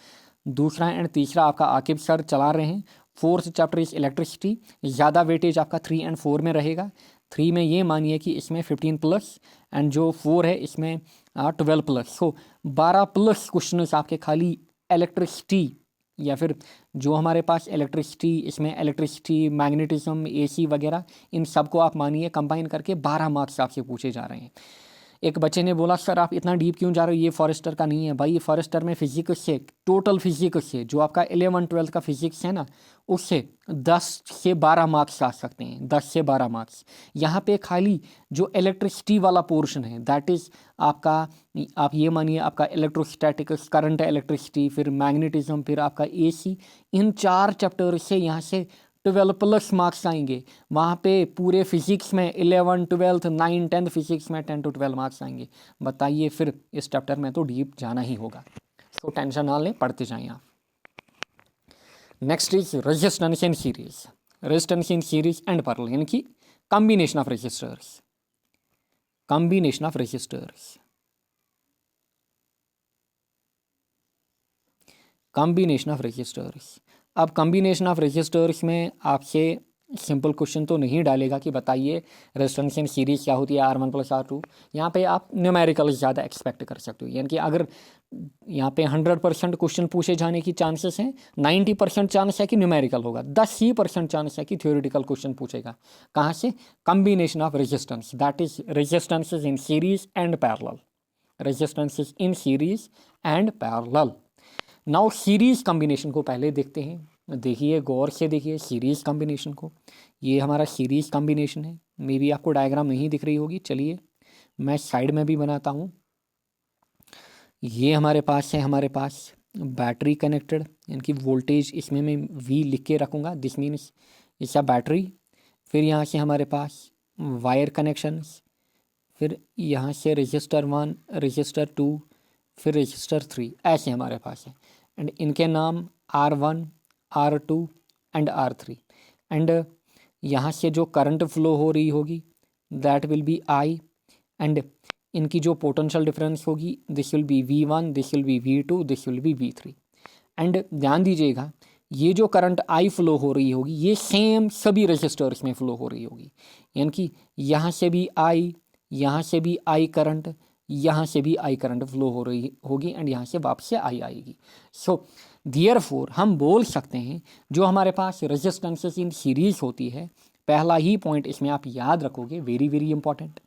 दूसरा एंड तीसरा आपका आकिब सर चला रहे हैं। फोर्थ चैप्टर इज इलेक्ट्रिसिटी, ज़्यादा वेटेज आपका 3 एंड 4 में रहेगा। 3 में ये मानिए कि इसमें 15 प्लस एंड जो 4 है इसमें 12 प्लस, सो 12 प्लस क्वेश्चन आपके खाली इलेक्ट्रिसिटी या फिर जो हमारे पास इलेक्ट्रिसिटी, इसमें इलेक्ट्रिसिटी, मैग्नेटिज्म, एसी वगैरह, इन सब को आप मानिए कंबाइन करके 12 मार्क्स आपसे पूछे जा रहे हैं। एक बच्चे ने बोला सर आप इतना डीप क्यों जा रहे हो, ये फॉरेस्टर का नहीं है भाई। ये फॉरेस्टर में फिजिक्स से, टोटल फिजिक्स से, जो आपका 11-12 का फिजिक्स है ना, उससे 10 से 12 मार्क्स आ सकते हैं, 10 से 12 मार्क्स। यहाँ पे खाली जो इलेक्ट्रिसिटी वाला पोर्शन है दैट इज़ आपका, आप ये मानिए आपका इलेक्ट्रोस्टैटिक्स, करंट इलेक्ट्रिसिटी, फिर मैग्नेटिज्म, फिर आपका एसी, इन 4 चैप्टर से यहाँ से 12 प्लस मार्क्स आएंगे। वहाँ पे पूरे फिजिक्स में 11, 12, 9, 10 फिजिक्स में 10 to 12 मार्क्स आएंगे। बताइए फिर इस चैप्टर में तो डीप जाना ही होगा। सो टेंशन ना लें, पढ़ते जाएं आप। Next is resistance in series, resistance in series and parallel, यानी कि combination of resistors, combination of resistors, combination of resistors. अब कॉम्बिनेशन ऑफ रजिस्टर्स में आपसे सिंपल क्वेश्चन तो नहीं डालेगा कि बताइए रेजिस्टेंस इन सीरीज क्या होती है, R1 + R2। यहाँ पे आप न्यूमेरिकल ज़्यादा एक्सपेक्ट कर सकते हो, यानी कि अगर यहाँ पे 100% क्वेश्चन पूछे जाने की चांसेस हैं, 90% चांस है कि न्यूमेरिकल होगा, 10% चांस है कि थ्योरेटिकल क्वेश्चन पूछेगा। कहाँ से, combination of resistance, that is resistances in series and parallel, resistances in series and parallel. Now series combination को पहले देखते हैं। देखिए गौर से देखिए सीरीज़ कॉम्बिनेशन को, ये हमारा सीरीज़ कॉम्बिनेशन है। मे बी आपको डायग्राम नहीं दिख रही होगी, चलिए मैं साइड में भी बनाता हूँ। ये हमारे पास है, हमारे पास बैटरी कनेक्टेड, यानी कि वोल्टेज इसमें मैं V लिख के रखूँगा, दिस मीन्स इसका बैटरी। फिर यहाँ से हमारे पास वायर कनेक्शंस, फिर यहाँ से रजिस्टर 1, रजिस्टर 2, फिर रजिस्टर 3, ऐसे हमारे पास है। एंड इनके नाम R1, R2 and R3। And यहाँ से जो करंट फ्लो हो रही होगी that will B I, and इनकी जो पोटेंशियल डिफरेंस होगी this will B V1, this will B V2, this will B V3। And ध्यान दीजिएगा ये जो करंट I फ्लो हो रही होगी ये सेम सभी रजिस्टर्स में फ्लो हो रही होगी, यानी कि यहाँ से भी I, यहाँ से भी I करंट, यहाँ से भी I करंट फ्लो हो रही होगी एंड यहाँ से वापस से I आएगी। सो देयरफॉर हम बोल सकते हैं जो हमारे पास रेजिस्टेंसेस इन सीरीज होती है, पहला ही पॉइंट इसमें आप याद रखोगे, वेरी वेरी इंपॉर्टेंट,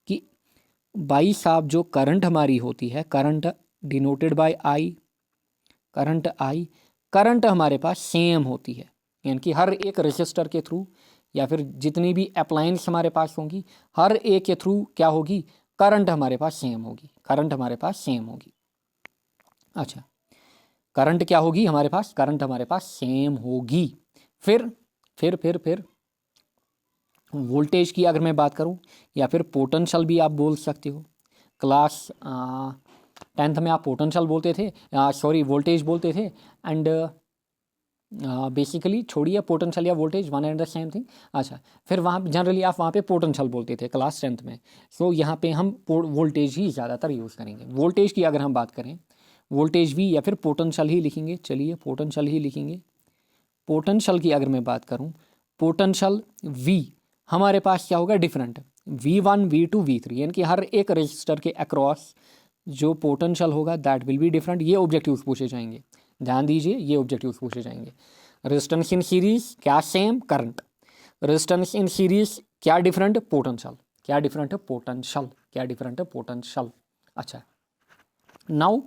कि भाई साहब जो करंट हमारी होती है, current denoted by I, current I, current हमारे पास सेम होती है, यानी कि हर एक रजिस्टर के थ्रू या फिर जितनी भी अप्लायंस हमारे पास होंगी हर एक के थ्रू क्या होगी, करंट हमारे पास सेम होगी, करंट हमारे पास सेम होगी। अच्छा, करंट क्या होगी हमारे पास, करंट हमारे पास सेम होगी। फिर वोल्टेज की अगर मैं बात करूं, या फिर पोटेंशियल भी आप बोल सकते हो। क्लास 10th में आप पोटेंशियल बोलते थे, सॉरी वोल्टेज बोलते थे, एंड बेसिकली छोड़िए पोटेंशियल या voltage, one and the same thing. अच्छा, फिर वहाँ जनरली आप वहाँ पे पोटेंशियल बोलते थे क्लास 10th में। सो यहाँ पे हम वोल्टेज ही ज़्यादातर यूज़ करेंगे। वोल्टेज की अगर हम बात करें, वोल्टेज भी या फिर पोटेंशियल ही लिखेंगे, चलिए पोटेंशियल ही लिखेंगे। पोटेंशियल की अगर मैं बात करूँ, पोटेंशियल वी हमारे पास क्या होगा, डिफरेंट, V1 V2 V3, यानी कि हर एक रजिस्टर के अक्रॉस जो पोटेंशियल होगा दैट विल बी डिफरेंट। ये ऑब्जेक्टिव्स पूछे जाएंगे, ध्यान दीजिए, ये ऑब्जेक्टिव्स पूछे जाएंगे। रेजिस्टेंस इन सीरीज क्या same, current. Resistance in series क्या डिफरेंट, पोटेंशियल। क्या डिफरेंट है, पोटेंशियल। क्या डिफरेंट है, पोटेंशियल। अच्छा, नाउ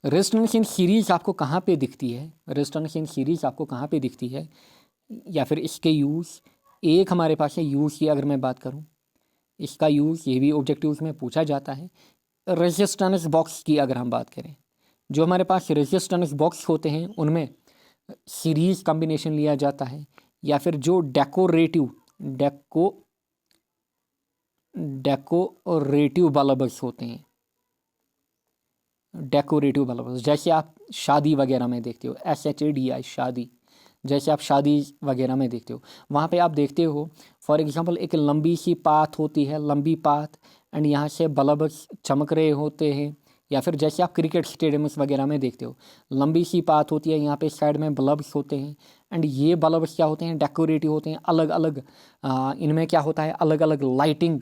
रेजिस्टेंस इन सीरीज आपको कहाँ पे दिखती है, रेजिस्टेंस इन सीरीज आपको कहाँ पे दिखती है, या फिर इसके यूज़। एक हमारे पास है यूज़ की अगर मैं बात करूँ, इसका यूज़ ये भी ऑब्जेक्टिव्स में पूछा जाता है। रेजिस्टेंस बॉक्स की अगर हम बात करें, जो हमारे पास रेजिस्टेंस बॉक्स होते हैं उनमें सीरीज कॉम्बिनेशन लिया जाता है, या फिर जो डेकोरेटिव बल्ब्स होते हैं, डेकोरेटिव बल्ब्स, जैसे आप शादी वगैरह में देखते हो, SHADI शादी, जैसे आप शादी वगैरह में देखते हो, वहाँ पे आप देखते हो फॉर एग्जांपल एक लंबी सी पाथ होती है, लंबी पाथ, एंड यहाँ से बल्ब्स चमक रहे होते हैं। या फिर जैसे आप क्रिकेट स्टेडियम्स वगैरह में देखते हो, लंबी सी पाथ होती है, यहाँ पे साइड में बल्ब्स होते हैं, एंड ये बल्ब्स क्या होते हैं, डेकोरेटिव होते हैं, अलग अलग इनमें क्या होता है, अलग अलग लाइटिंग,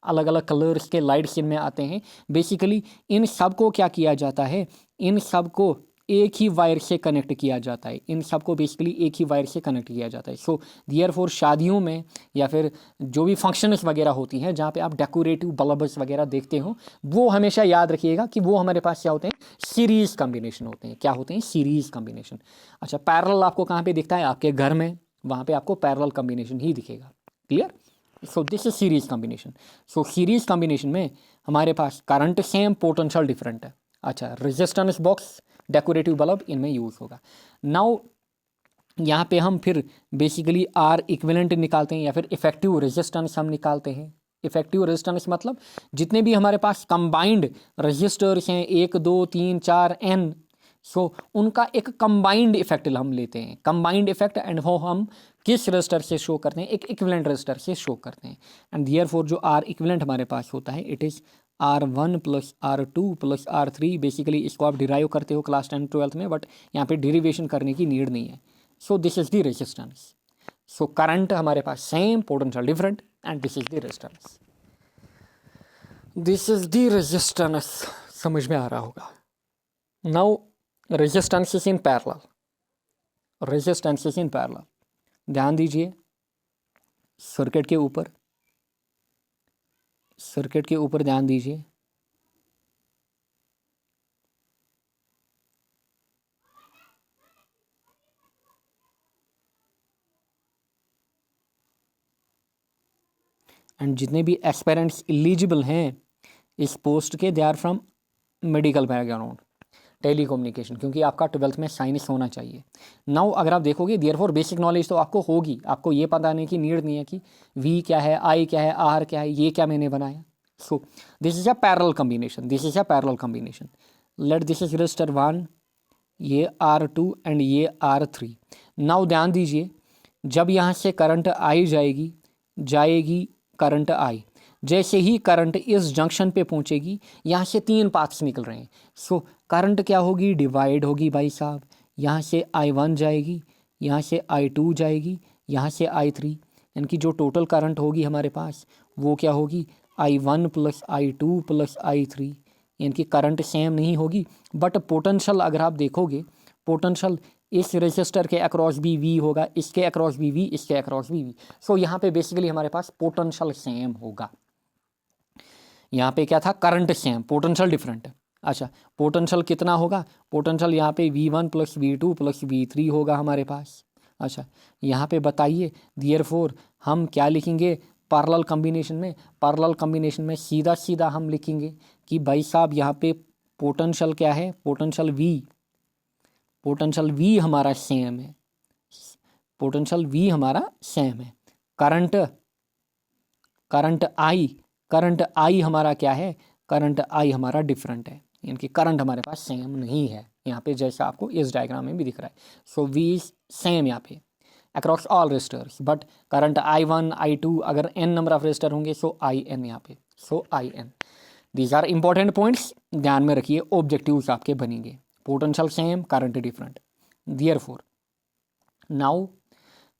अलग अलग कलर्स के लाइट्स इनमें आते हैं। बेसिकली इन सब को क्या किया जाता है, इन सब को एक ही वायर से कनेक्ट किया जाता है, इन सबको बेसिकली एक ही वायर से कनेक्ट किया जाता है। सो देयरफॉर शादियों में या फिर जो भी फंक्शंस वगैरह होती हैं जहाँ पे आप डेकोरेटिव बल्ब्स वगैरह देखते हो, वो हमेशा याद रखिएगा कि वो हमारे पास क्या होते हैं, सीरीज कॉम्बिनेशन होते हैं। क्या होते हैं, सीरीज कॉम्बिनेशन। अच्छा, पैरेलल आपको कहाँ पे दिखता है, आपके घर में, वहाँ पे आपको पैरेलल कॉम्बिनेशन ही दिखेगा। Clear. So this is series combination. So series combination में हमारे पास करंट सेम, पोटेंशियल डिफरेंट है। अच्छा, रेजिस्टेंस बॉक्स, डेकोरेटिव बल्ब इनमें यूज़ होगा। नाउ यहाँ पे हम फिर बेसिकली आर इक्विवेलेंट निकालते हैं, या फिर इफेक्टिव रेजिस्टेंस हम निकालते हैं। इफेक्टिव रेजिस्टेंस मतलब जितने भी हमारे पास कंबाइंड रजिस्टर्स हैं, 1 2 3 4 N, सो उनका एक कंबाइंड इफेक्ट हम लेते हैं, कंबाइंड इफेक्ट, एंड वो हम किस रजिस्टर से शो करते हैं, एक इक्विवेलेंट रजिस्टर से शो करते हैं। एंड देयरफॉर जो आर इक्विवेलेंट हमारे पास होता है, it is R1 + R2 + R3। Basically इसको आप डिराइव करते हो क्लास 10 12th में, बट यहाँ पे डिरिवेशन करने की नीड नहीं है। So this is the resistance. So current हमारे पास same, potential different, and this is the resistance. This is the resistance, समझ में आ रहा होगा। Now resistance in parallel, resistance in parallel, ध्यान दीजिए सर्किट के ऊपर, सर्किट के ऊपर ध्यान दीजिए। एंड जितने भी एस्पेरेंट्स एलिजिबल हैं इस पोस्ट के, they are from medical background, telecommunication, क्योंकि आपका 12th में साइंस होना चाहिए। नाउ अगर आप देखोगे, देयरफॉर बेसिक नॉलेज तो आपको होगी, आपको ये पता नहीं की नीड नहीं है कि V क्या है, I क्या है, R क्या है, ये क्या मैंने बनाया। सो this is a parallel combination, this is a parallel combination. Let this is register 1, ये R2 एंड ये R3। नाउ ध्यान दीजिए, जब यहाँ से करंट आई जाएगी करंट आई, जैसे ही करंट इस जंक्शन पे पहुँचेगी, यहाँ से 3 पाथ्स निकल रहे हैं। सो करंट क्या होगी, डिवाइड होगी भाई साहब, यहाँ से I1 जाएगी, यहाँ से I2 जाएगी, यहाँ से I3, यानी कि जो टोटल करंट होगी हमारे पास वो क्या होगी, I1 + I2 + I3, यानी कि करंट सेम नहीं होगी, बट पोटेंशियल अगर आप देखोगे, पोटेंशियल इस रेजिस्टर के अक्रॉस भी V होगा, इसके अक्रॉस भी V, इसके अक्रॉस भी V। सो यहाँ पे बेसिकली हमारे पास पोटेंशियल सेम होगा। यहाँ पे क्या था, करंट सेम, पोटेंशियल डिफरेंट। अच्छा, पोटेंशियल कितना होगा, पोटेंशियल यहाँ पे V1 + V2 + V3 होगा हमारे पास। अच्छा, यहाँ पे बताइए, देयरफॉर हम क्या लिखेंगे पैरेलल कॉम्बिनेशन में, पैरेलल कॉम्बिनेशन में सीधा सीधा हम लिखेंगे कि भाई साहब यहाँ पे पोटेंशियल क्या है, पोटेंशियल V हमारा सेम है, पोटेंशियल V हमारा सेम है। करंट करंट आई हमारा क्या है, करंट आई हमारा डिफरेंट है, यानी कि करंट हमारे पास सेम नहीं है यहाँ पे, जैसा आपको इस डायग्राम में भी दिख रहा है। सो वी सेम यहाँ पे across all resistors, but current I1 I2 अगर n नंबर ऑफ रजिस्टर होंगे सो IN यहाँ पे, so IN। These are important points, ध्यान में रखिए, ऑब्जेक्टिव्स आपके बनेंगे। Potential same, current different. Therefore now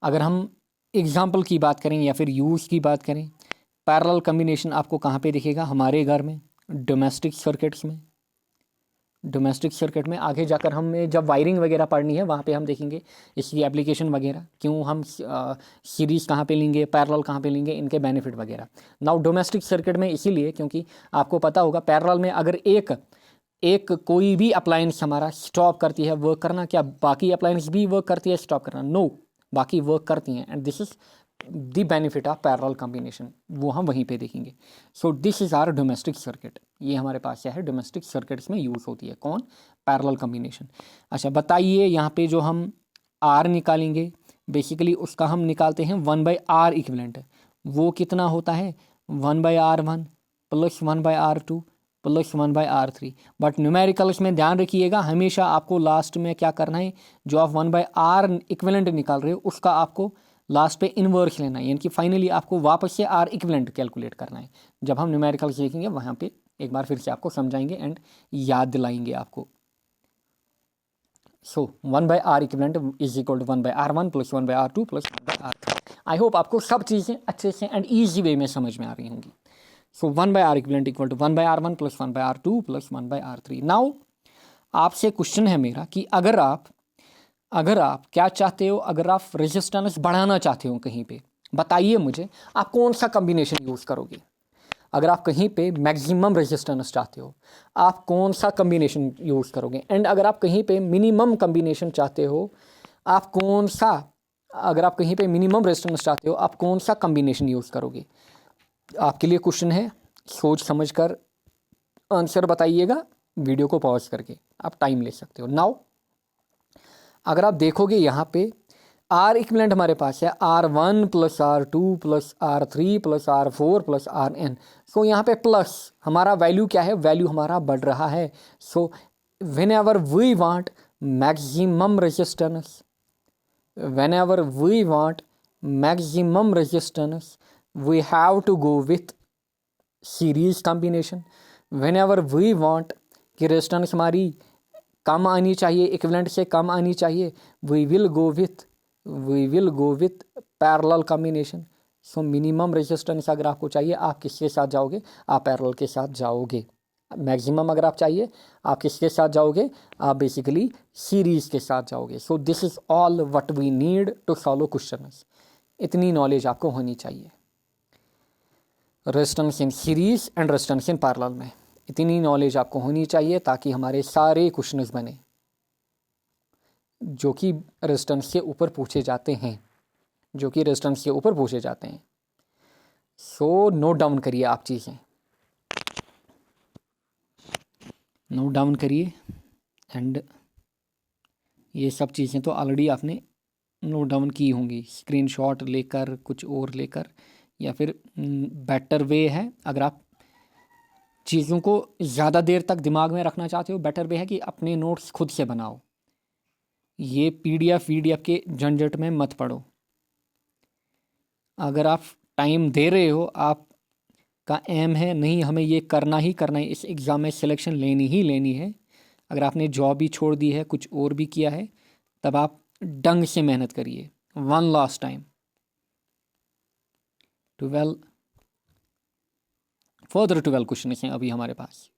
अगर हम एग्जाम्पल की बात करें या फिर यूज़ की बात करें, पैरेलल कम्बिनेशन आपको कहाँ पे दिखेगा, हमारे घर में डोमेस्टिक सर्किट्स में। डोमेस्टिक सर्किट में आगे जाकर हमें जब वायरिंग वगैरह पढ़नी है वहाँ पे हम देखेंगे इसकी एप्लीकेशन वगैरह, क्यों हम सीरीज़ कहाँ पे लेंगे, पैरेलल कहाँ पे लेंगे, इनके बेनिफिट वगैरह। नाउ डोमेस्टिक सर्किट में इसीलिए क्योंकि आपको पता होगा पैरेलल में अगर एक कोई भी अप्लायंस हमारा स्टॉप करती है वर्क करना, क्या बाकी अप्लायंस भी वर्क करती है स्टॉप करना? नो, बाकी वर्क करती हैं, and this is the benefit of parallel combination, वो हम वहीं पे देखेंगे। So this is our domestic circuit, ये हमारे पास क्या है, डोमेस्टिक सर्किट्स में यूज़ होती है कौन, पैरेलल कॉम्बिनेशन। अच्छा बताइए, यहाँ पे जो हम आर निकालेंगे बेसिकली उसका हम निकालते हैं 1/R इक्विवेलेंट, वो कितना होता है 1/R1 plus 1/R2 plus 1/R3। But numericals में ध्यान रखिएगा, हमेशा आपको लास्ट में क्या करना है, जो आप 1/R इक्विवेलेंट निकाल रहे हो उसका आपको लास्ट पे इन्वर्स लेना है, यानी कि फाइनली आपको वापस से आर इक्विवेलेंट कैलकुलेट करना है। जब हम न्यूमेरिकल्स देखेंगे वहाँ पे एक बार फिर से आपको समझाएंगे एंड याद दिलाएंगे आपको। So 1/R equivalent is equal to 1/R1 plus 1/R2 plus 1/R3। I hope आपको सब चीज़ें अच्छे से एंड ईजी वे में समझ में आ रही होंगी। So 1/R equivalent equal to 1/R1 plus 1/R2 plus 1/R3। Now आपसे क्वेश्चन है मेरा कि अगर आप क्या चाहते हो, अगर आप रेजिस्टेंस बढ़ाना चाहते हो कहीं पे, बताइए मुझे आप कौन सा कॉम्बिनेशन यूज़ करोगे। अगर आप कहीं पे मैक्सिमम रेजिस्टेंस चाहते हो आप कौन सा कॉम्बिनेशन यूज़ करोगे, एंड अगर आप कहीं पे मिनिमम कॉम्बिनेशन चाहते हो आप कौन सा, अगर आप कहीं पे मिनिमम रेजिस्टेंस चाहते हो आप कौन सा कॉम्बिनेशन यूज़ करोगे। आपके लिए क्वेश्चन है, सोच समझ कर आंसर बताइएगा, वीडियो को पॉज करके आप टाइम ले सकते हो। नाउ अगर आप देखोगे यहाँ पे आर इक्विवेलेंट हमारे पास है R1 plus R2 plus R3 plus R4 plus RN। सो यहाँ पे प्लस हमारा वैल्यू क्या है, वैल्यू हमारा बढ़ रहा है। So whenever we want maximum resistance, whenever we want maximum resistance we have to go with series combination. Whenever we want कि रेजिस्टेंस हमारी कम आनी चाहिए, इक्विवेलेंट से कम आनी चाहिए, we will go with parallel combination. So minimum resistance अगर आपको चाहिए आप किसके साथ जाओगे, आप पैरेलल के साथ जाओगे। मैक्सिमम अगर आप चाहिए आप किसके साथ जाओगे, आप बेसिकली सीरीज के साथ जाओगे। So this is all what we need to solve question, इतनी नॉलेज आपको होनी चाहिए resistance in series and resistance in parallel में, इतनी नॉलेज आपको होनी चाहिए ताकि हमारे सारे क्वेश्चंस बने जो कि रेजिस्टेंस के ऊपर पूछे जाते हैं, सो नोट डाउन करिए, आप चीज़ें नोट डाउन करिए, एंड ये सब चीज़ें तो ऑलरेडी आपने नोट डाउन की होंगी, स्क्रीनशॉट लेकर कुछ और लेकर, या फिर बेटर वे है अगर आप चीज़ों को ज़्यादा देर तक दिमाग में रखना चाहते हो, बेटर वे है कि अपने नोट्स खुद से बनाओ, ये PDF के झंझट में मत पड़ो। अगर आप टाइम दे रहे हो, आप का एम है नहीं हमें ये करना ही करना है, इस एग्ज़ाम में सिलेक्शन लेनी ही लेनी है, अगर आपने जॉब भी छोड़ दी है कुछ और भी किया है, तब आप ढंग से मेहनत करिए। वन लास्ट टाइम 12 क्वेश्चन हैं अभी हमारे पास,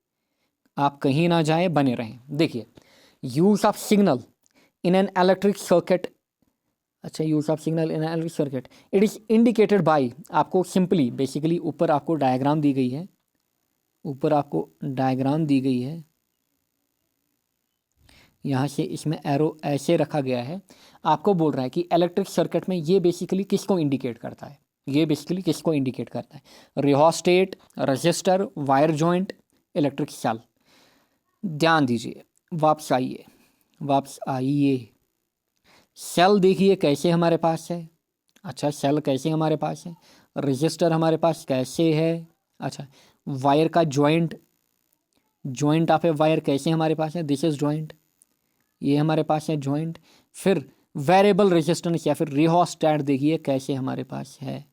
आप कहीं ना जाए, बने रहें। देखिए, use of signal in an electric circuit, अच्छा use of signal in an electric circuit, it is indicated by, आपको सिंपली बेसिकली ऊपर आपको डायग्राम दी गई है, यहाँ से इसमें एरो ऐसे रखा गया है, आपको बोल रहा है कि इलेक्ट्रिक सर्किट में ये बेसिकली किसको इंडिकेट करता है, rheostat, resistor, wire joint, electric cell. ध्यान दीजिए, वापस आइए, सेल देखिए कैसे हमारे पास है, अच्छा सेल कैसे हमारे पास है, रजिस्टर हमारे पास कैसे है, अच्छा वायर का जॉइंट ऑफ ए वायर कैसे हमारे पास है, दिस इज जॉइंट, ये हमारे पास है जॉइंट। फिर वेरिएबल रेजिस्टेंस या फिर रिहोस्टैट देखिए कैसे हमारे पास है,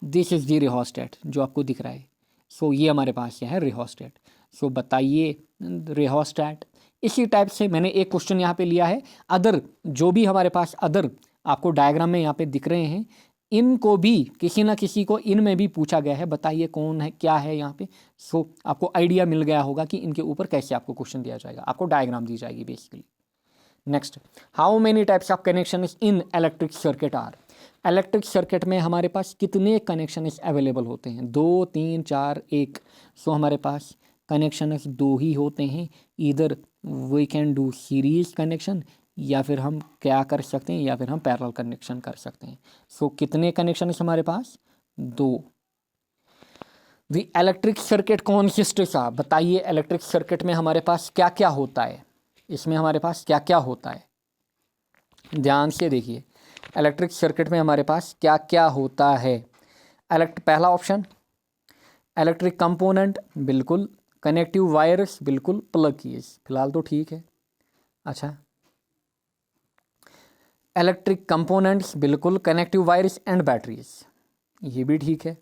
दिस इज दी रिहोस्टैट जो आपको दिख रहा है। सो ये हमारे पास क्या है, रिहोस्टैट। सो बताइए रिहोस्टैट। इसी टाइप से मैंने एक क्वेश्चन यहाँ पे लिया है, अदर जो भी हमारे पास अदर आपको डायग्राम में यहाँ पे दिख रहे हैं, इनको भी किसी ना किसी को इनमें भी पूछा गया है, बताइए कौन है क्या है यहाँ पे। सो आपको आइडिया मिल गया होगा कि इनके ऊपर कैसे आपको क्वेश्चन दिया जाएगा, आपको डायग्राम दी जाएगी basically. Next, how many types of connection in electric circuit are. Electric circuit में हमारे पास कितने कनेक्शन अवेलेबल होते हैं, 2, 3, 4, 1। सो हमारे पास कनेक्शन 2 ही होते हैं, इधर we can do series connection या फिर हम क्या कर सकते हैं, या फिर हम पैरेलल कनेक्शन कर सकते हैं। सो कितने कनेक्शन हमारे पास, 2। द इलेक्ट्रिक सर्किट कॉन्सिस्ट्स ऑफ, बताइए इलेक्ट्रिक सर्किट में हमारे पास क्या क्या होता है, इसमें हमारे पास क्या क्या होता है, ध्यान से देखिए इलेक्ट्रिक सर्किट में हमारे पास क्या क्या होता है। पहला ऑप्शन इलेक्ट्रिक कंपोनेंट, बिल्कुल। कनेक्टिव वायर्स, बिल्कुल। प्लग कीज, फिलहाल तो ठीक है। अच्छा, इलेक्ट्रिक कंपोनेंट्स, बिल्कुल। कनेक्टिव वायर्स एंड बैटरीज, ये भी ठीक है।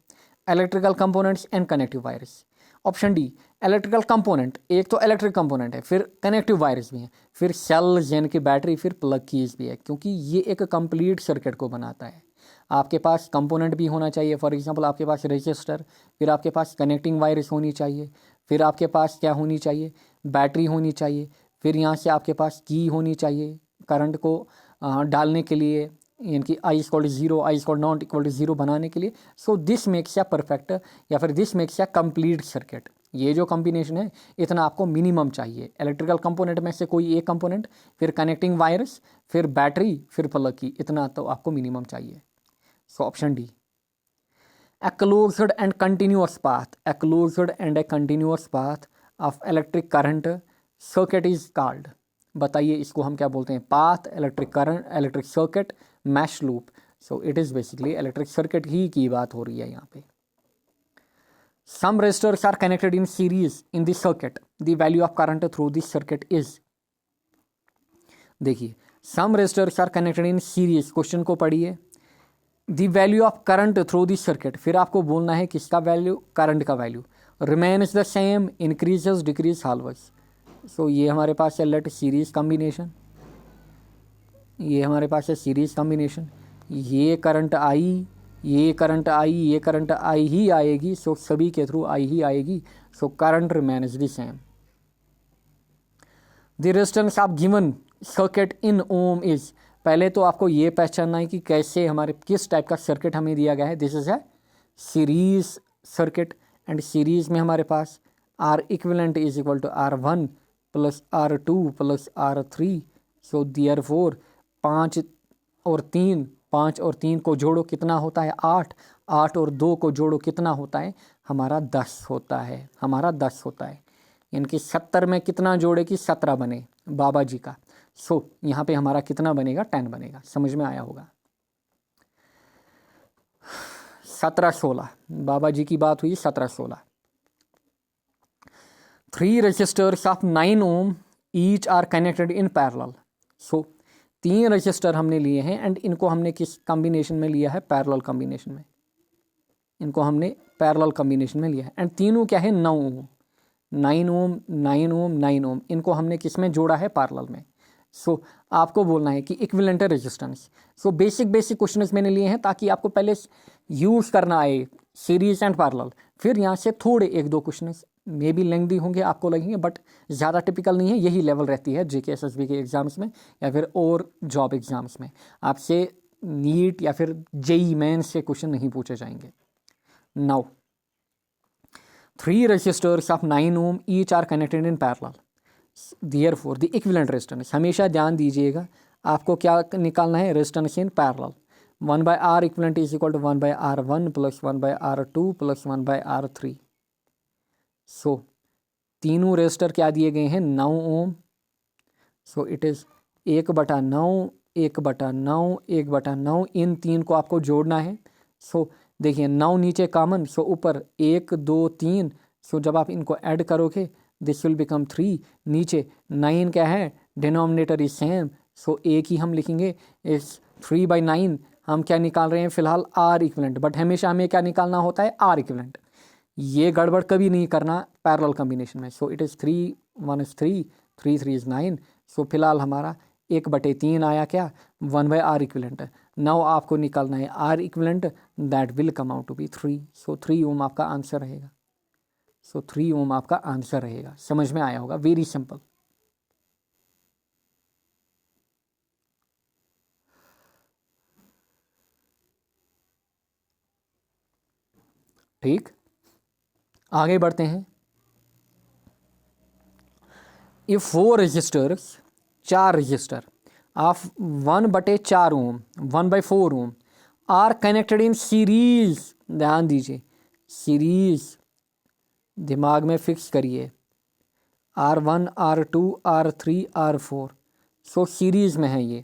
Electrical components and connective wires, option D. Electrical component, एक तो इलेक्ट्रिक कंपोनेंट है, फिर कनेक्टिव वायर्स भी हैं, फिर सेल यानी कि बैटरी, फिर प्लग कीज भी है, क्योंकि ये एक कंप्लीट सर्किट को बनाता है। आपके पास कंपोनेंट भी होना चाहिए, फॉर एग्जांपल आपके पास रजिस्टर, फिर आपके पास कनेक्टिंग वायर्स होनी चाहिए, फिर आपके पास क्या होनी चाहिए, बैटरी होनी चाहिए, फिर यहाँ से आपके पास की होनी चाहिए करंट को डालने के लिए, यानी कि I equal 0, I equal not equal to 0 बनाने के लिए। So this makes a perfect या फिर this makes a complete circuit. ये जो कॉम्बिनेशन है इतना आपको मिनिमम चाहिए। इलेक्ट्रिकल कंपोनेंट में से कोई एक कंपोनेंट, फिर कनेक्टिंग वायर्स, फिर बैटरी, फिर प्लग की, इतना तो आपको मिनिमम चाहिए। So option D. A closed and continuous path, a closed and a continuous path of electric current circuit is called, बताइए इसको हम क्या बोलते हैं, path, electric current, electric circuit, mesh loop. So it is basically electric circuit ही की बात हो रही है यहाँ पे। Some resistors are connected in series in this circuit, the value of current through this circuit is, देखिए some resistors are connected in series, question को पढ़िए। The value of current through this circuit, फिर आपको बोलना है किसका value, current का value. Remains the same, increases, decrease, halves. So ये हमारे पास है लेट सीरीज कॉम्बिनेशन, ये हमारे पास है सीरीज कॉम्बिनेशन। ये करंट आई, ये करंट आई, ये करंट आई ही आएगी, सो सभी के थ्रू आई ही आएगी। So current remains the same. The resistance of given circuit in ohm is, पहले तो आपको ये पहचानना है कि कैसे हमारे किस टाइप का सर्किट हमें दिया गया है। दिस इज है सीरीज सर्किट, एंड सीरीज में हमारे पास R equivalent is equal to R1 plus R2 plus R3। So therefore 5 और 3 को जोड़ो कितना होता है, 8। 8 और 2 को जोड़ो कितना होता है, हमारा 10 होता है, हमारा 10 होता है। यानी कि 70 में कितना जोड़े कि 17 बने बाबा जी का। सो यहाँ पे हमारा कितना बनेगा, 10 बनेगा। समझ में आया होगा। 17, 16, बाबा जी की बात हुई, 17, 16। 3 resistors of 9 ohm each are connected in parallel. So 3 resistor हमने लिए हैं, एंड इनको हमने किस कॉम्बिनेशन में लिया है, पैरेलल कॉम्बिनेशन में। इनको हमने पैरेलल कॉम्बिनेशन में लिया है, एंड तीनों क्या है, 9 ओम, 9 ओम, 9 ओम, 9 ओम। इनको हमने किस में जोड़ा है, पैरेलल में। सो आपको बोलना है कि equivalent resistance. So basic questions मैंने लिए हैं ताकि आपको पहले यूज़ करना आए सीरीज एंड पैरेलल। फिर यहाँ से थोड़े 1-2 क्वेश्चंस मे भी लेंथी होंगे, आपको लगेंगे, बट ज़्यादा टिपिकल नहीं है। यही लेवल रहती है JK SSB के एग्ज़ाम्स में या फिर और जॉब एग्ज़ाम्स में। आपसे नीट या फिर JEE मेंस से क्वेश्चन नहीं पूछे जाएंगे। Now 3 resistors of 9 ohm each are connected in parallel, therefore the equivalent resistance, हमेशा ध्यान दीजिएगा आपको क्या निकालना है, resistance in parallel. 1/R equivalent is equal to 1/R1 plus 1/R2 plus 1/R3। So तीनों रेजिस्टर क्या दिए गए हैं, 9 ओम। सो इट इज़ 1/9, 1/9, 1/9। इन 3 को आपको जोड़ना है। सो देखिए 9 नीचे कॉमन, सो ऊपर 1 2 3, सो जब आप इनको ऐड करोगे दिस विल बिकम 3। नीचे 9 क्या है, डिनोमिनेटर इज सेम, सो एक ही हम लिखेंगे इस 3/9। हम क्या निकाल रहे हैं फिलहाल, आर इक्विवेलेंट, बट हमेशा हमें क्या निकालना होता है, आर इक्विवेलेंट। ये गड़बड़ कभी नहीं करना पैरेलल कॉम्बिनेशन में। सो इट इज़ 3 1 इज 3 3 3 इज 9। सो फिलहाल हमारा 1/3 आया क्या, 1/r इक्विवेलेंट। नाउ आपको निकालना है R equivalent, that will come out to be 3। So 3 ohm आपका आंसर रहेगा। सो 3 ओम आपका आंसर रहेगा। समझ में आया होगा, वेरी सिंपल। ठीक, आगे बढ़ते हैं। If 4 resistors, 4 resistor of 1/4 ohm, 1/4 ohm are connected in series. ध्यान दीजिए, सीरीज दिमाग में फिक्स करिए, R1 R2 R3 R4, सो सीरीज में है ये।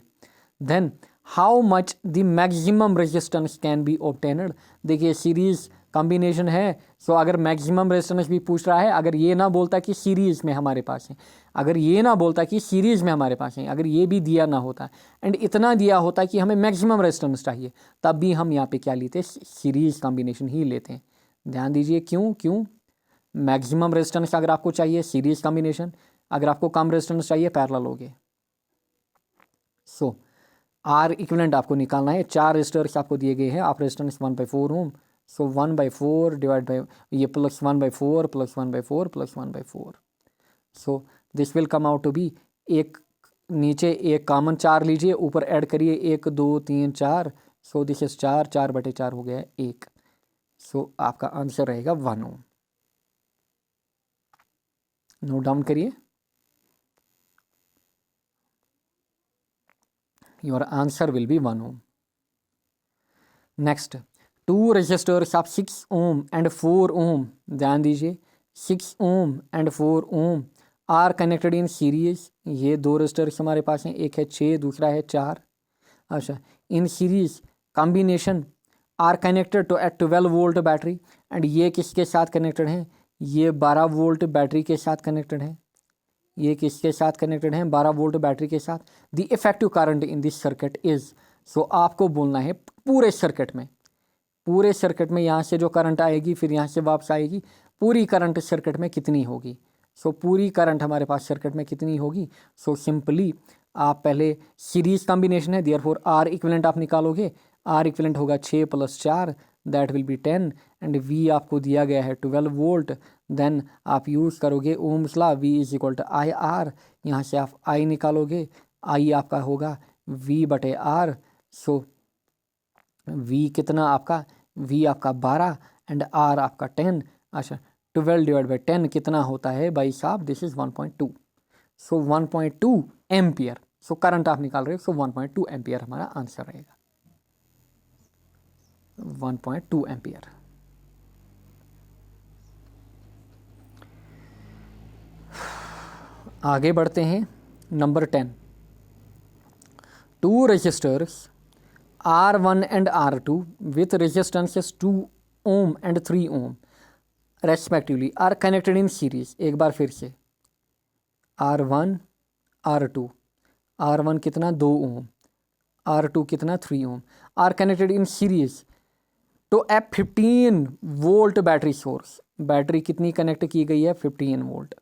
Then how much the maximum resistance can be obtained. देखिए सीरीज कॉम्बिनेशन है, सो अगर मैक्सिमम रेजिस्टेंस भी पूछ रहा है, अगर ये ना बोलता कि सीरीज में हमारे पास है, अगर ये ना बोलता कि सीरीज में हमारे पास है, अगर ये भी दिया ना होता एंड इतना दिया होता कि हमें मैक्सिमम रेजिस्टेंस चाहिए, तब भी हम यहाँ पे क्या लेते, सीरीज कॉम्बिनेशन ही लेते हैं। ध्यान दीजिए क्यों, क्यों मैक्सिमम रेजिस्टेंस अगर आपको चाहिए सीरीज कॉम्बिनेशन, अगर आपको कम रेजिस्टेंस चाहिए पैरेलल होगे। सो आर इक्विवेलेंट आपको निकालना है, 4 रेजिस्टर्स आपको दिए गए हैं, आप resistance 1/4 ohm, so 1/4 divide by ये plus 1/4 plus 1/4 plus 1/4, so this will come out to be, एक नीचे एक कॉमन 4 लीजिए, ऊपर ऐड करिए 1 2 3 4, सो दिस इज 4, 4/4 हो गया 1। सो आपका आंसर रहेगा 1 ओम। नोट डाउन करिए, your answer will be 1 ohm. Next, 2 resistors of 6 ohm and 4 ohm, ध्यान दीजिए 6 ohm and 4 ohm are connected in series. ये 2 रजिस्टर्स हमारे पास हैं, एक है 6 दूसरा है 4। अच्छा, in series combination are connected to at 12 volt battery, and ये किसके साथ कनेक्टेड हैं, ये 12 वोल्ट बैटरी के साथ कनेक्टेड हैं। ये किसके साथ कनेक्टेड हैं, 12 वोल्ट बैटरी के साथ। The effective current in this circuit is, so आपको बोलना है पूरे सर्किट में, पूरे सर्किट में यहाँ से जो करंट आएगी फिर यहाँ से वापस आएगी, पूरी करंट सर्किट में कितनी होगी। सो पूरी करंट हमारे पास सर्किट में कितनी होगी, सो सिंपली आप पहले सीरीज कॉम्बिनेशन है, देयरफॉर आर इक्विवेलेंट आप निकालोगे, आर इक्विवेलेंट होगा 6 + 4 that will be 10, and we आपको दिया गया है 12 वोल्ट। देन आप यूज़ करोगे ohm's law, V is equal to I R, यहाँ से आप I निकालोगे, I आपका होगा V/R। सो V कितना आपका, V आपका 12 एंड R आपका 10। अच्छा, 12 डिवाइड बाई 10 कितना होता है भाई साहब, this is 1.2। So 1.2 ampere. So current आप निकाल रहे हो, सो 1.2 एम्पियर हमारा आंसर रहेगा, 1.2 एम्पियर। आगे बढ़ते हैं, number 10, 2 resistors R1 and R2 with resistances 2 ohm and 3 ohm respectively are connected in series. एक बार फिर से, R1 R2, R1 कितना 2 ओम, R2 कितना 3 ओम, आर कनेक्टेड इन सीरीज तो ए 15 वोल्ट बैटरी सोर्स। बैटरी कितनी कनेक्ट की गई है, 15 volt,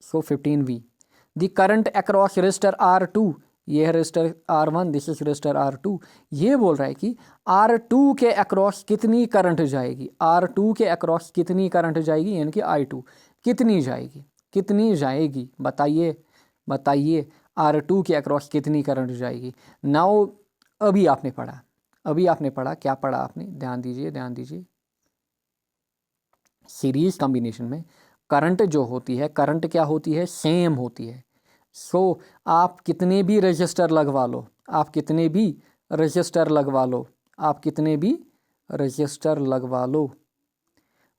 so 15V। The current across register R2, ये है register R1, this is register R2। ये बोल रहा है कि R2 के अक्रॉस कितनी करंट जाएगी, R2 के अक्रॉस कितनी करंट जाएगी, यानी कि I2 कितनी जाएगी, कितनी जाएगी, बताइए बताइए, R2 के अक्रॉस कितनी करंट जाएगी। नाउ अभी आपने पढ़ा, अभी आपने पढ़ा, क्या पढ़ा आपने, ध्यान दीजिए ध्यान दीजिए। सीरीज कॉम्बिनेशन में करंट जो होती है, करंट क्या होती है, सेम होती है। सो आप कितने भी रजिस्टर लगवा लो, आप कितने भी रजिस्टर लगवा लो, आप कितने भी रजिस्टर लगवा लो,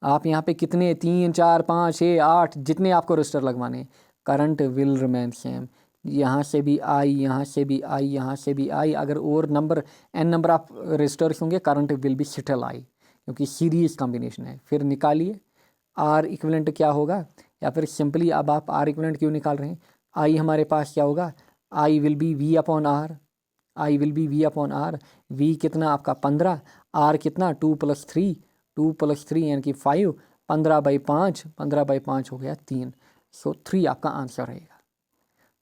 आप यहाँ पे कितने 3 4 5 6 8 जितने आपको रजिस्टर लगवाने, करंट विल रिमेन सेम। यहाँ से भी आई, यहाँ से भी आई, यहाँ से भी आई। अगर और number n number of resistors होंगे current will be still I, क्योंकि सीरीज कॉम्बिनेशन है। फिर निकालिए आर इक्विवेलेंट क्या होगा, या फिर सिंपली अब आप आर इक्विवेलेंट क्यों निकाल रहे हैं, आई हमारे पास क्या होगा, I will be V upon R, I will be V upon R. V कितना आपका 15, आर कितना 2 + 3, 2 + 3 यानी कि 5, 15/5, 15/5 हो गया 3। सो 3 आपका आंसर रहेगा।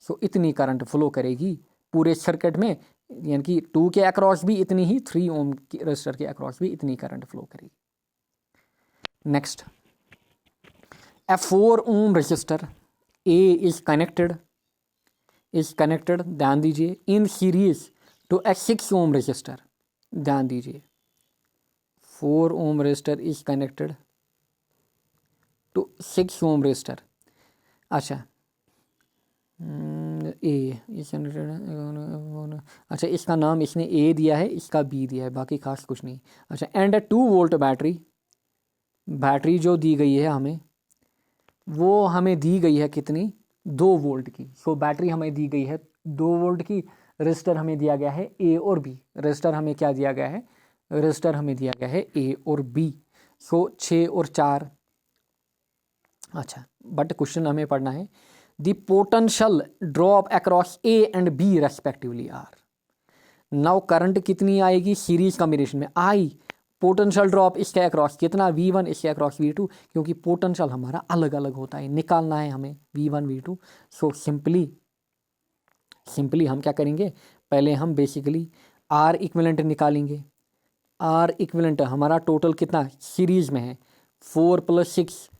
सो इतनी करंट फ्लो करेगी पूरे सर्किट में, यानी कि 2 के अक्रॉस भी इतनी ही, 3 ओम रजिस्टर के अक्रॉस भी इतनी करंट फ्लो करेगी। Next, a 4 ohm resistor A is connected, ध्यान दीजिए, in series to a 6 ohm resistor। ध्यान दीजिए 4 ohm resistor is connected to 6 ohm resistor। अच्छा अच्छा इसका नाम इसने ए दिया है, इसका बी दिया है, बाकी खास कुछ नहीं। अच्छा, एंड 2 वोल्ट बैटरी जो दी गई है हमें, वो हमें दी गई है कितनी, 2 वोल्ट की। सो बैटरी हमें दी गई है 2 वोल्ट की, रजिस्टर हमें दिया गया है ए और बी। रजिस्टर हमें क्या दिया गया है, रजिस्टर हमें दिया गया है ए और बी। सो 6 और 4। अच्छा, बट क्वेश्चन हमें पढ़ना है the potential drop across A and B respectively are. Now current कितनी आएगी सीरीज कॉम्बिनेशन में, आई पोटेंशियल ड्रॉप इसके अक्रॉस कितना, V1 इसके अक्रॉस V2, क्योंकि पोटेंशियल हमारा अलग अलग होता है, निकालना है हमें V1 V2। सो सिंपली हम क्या करेंगे, पहले हम बेसिकली आर इक्विवेलेंट निकालेंगे। आर इक्विवेलेंट हमारा टोटल कितना सीरीज में है, 4 +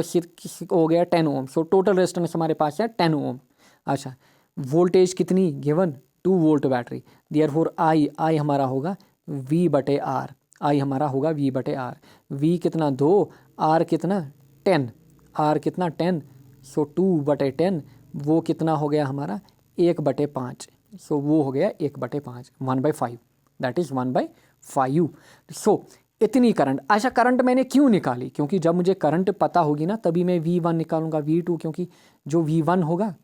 6 हो गया 10 ओम। सो टोटल रेजिस्टेंस हमारे पास है 10 ओम। अच्छा, वोल्टेज कितनी given, 2 volt battery, therefore I हमारा होगा V/R, आई हमारा होगा V/R। V कितना 2, R कितना 10, R कितना 10। सो 2/10 वो कितना हो गया हमारा 1/5। सो वो हो गया 1/5, 1/5, दैट इज़ 1/5। सो इतनी करंट। अच्छा, करंट मैंने क्यों निकाली, क्योंकि जब मुझे करंट पता होगी ना तभी मैं V1 निकालूंगा, V2, क्योंकि जो V1 होगा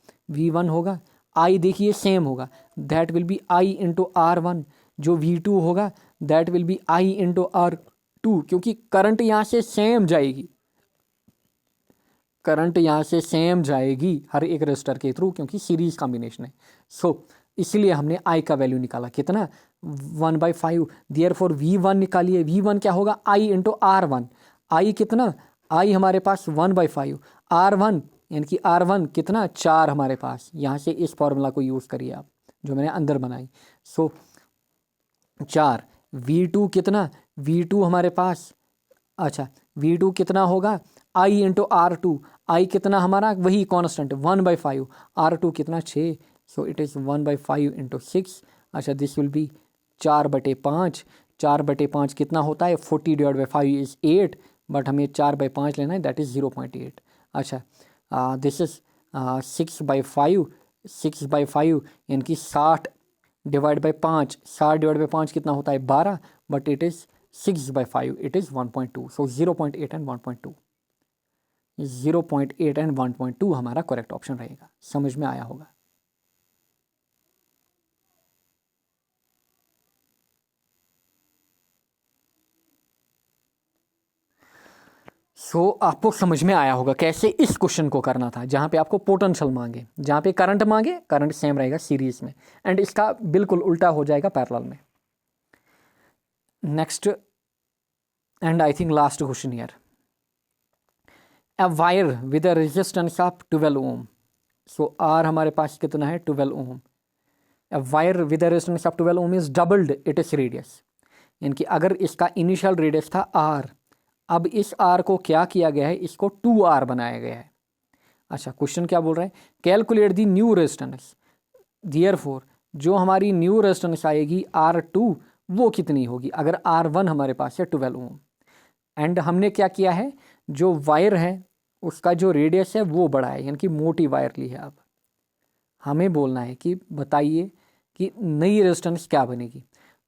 आई देखिए सेम होगा, that will B I into R1। जो V2 होगा that will B I into R2, क्योंकि करंट यहाँ से सेम जाएगी, करंट यहाँ से सेम जाएगी हर एक रजिस्टर के थ्रू, क्योंकि सीरीज कॉम्बिनेशन है। सो इसलिए हमने I का वैल्यू निकाला कितना, 1/5। देयरफॉर V1 निकालिए, V1 क्या होगा, I इंटू R1। I कितना, I हमारे पास 1/5, R1 यानी कि R1 कितना 4 हमारे पास। यहाँ से इस फॉर्मूला को यूज़ करिए आप जो मैंने अंदर बनाई। सो 4, V2 कितना, V2 हमारे पास, अच्छा V2 कितना होगा, I इंटू R2। I कितना हमारा वही कॉन्स्टेंट 1/5, R2 कितना 6। सो इट इज़ 1/5 इंटू 6। अच्छा, दिस विल बी 4/5। 4/5 कितना होता है, 40/5 इज़ 8, बट हमें 4/5 लेना है, दैट इज़ 0.8। अच्छा, दिस इज़ 6/5, 6/5 यानी कि 60/5, 60/5 कितना होता है 12, but it is 6/5, it is 1.2। So 0.8 and 1.2, 0.8 and 1.2 हमारा करेक्ट ऑप्शन रहेगा। समझ में आया होगा। आपको समझ में आया होगा कैसे इस क्वेश्चन को करना था, जहाँ पे आपको पोटेंशियल मांगे, जहाँ पे करंट मांगे, करंट सेम रहेगा सीरीज में, एंड इसका बिल्कुल उल्टा हो जाएगा पैरेलल में। Next and I think last question here, a wire with a resistance of 12 ohm. So R हमारे पास कितना है 12 ohm. A wire with a resistance of 12 ohm is doubled it is radius, यानी कि अगर इसका इनिशियल रेडियस था are, अब इस आर को क्या किया गया है, इसको 2R बनाया गया है। अच्छा, क्वेश्चन क्या बोल रहा है, calculate the new resistance. Therefore जो हमारी न्यू रेजिस्टेंस आएगी R2 वो कितनी होगी, अगर R1 हमारे पास है 12 ओम, एंड हमने क्या किया है, जो वायर है उसका जो रेडियस है वो बड़ा है, यानी कि मोटी वायर ली है। अब हमें बोलना है कि बताइए कि नई रेजिस्टेंस क्या बनेगी।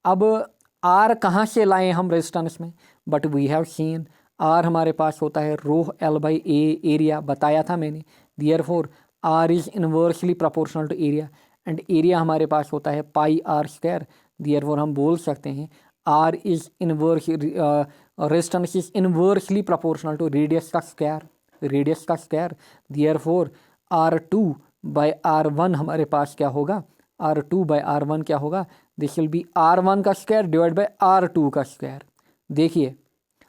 अब आर कहाँ से लाएं हम रेजिस्टेंस में, but we have seen R हमारे पास होता है रो L/A एरिया, बताया था मैंने। Therefore R is inversely proportional to area, and area हमारे पास होता है पाई आर स्क्वायर। देयरफॉर हम बोल सकते हैं R is inverse, resistance is inversely proportional to radius का स्क्वायर, रेडियस का स्क्वायर। देयरफॉर R2/R1 हमारे पास क्या होगा, R2/R1 क्या होगा, दिस विल बी R1 का स्क्वायर डिवाइड बाय R2 का स्क्वायर। देखिए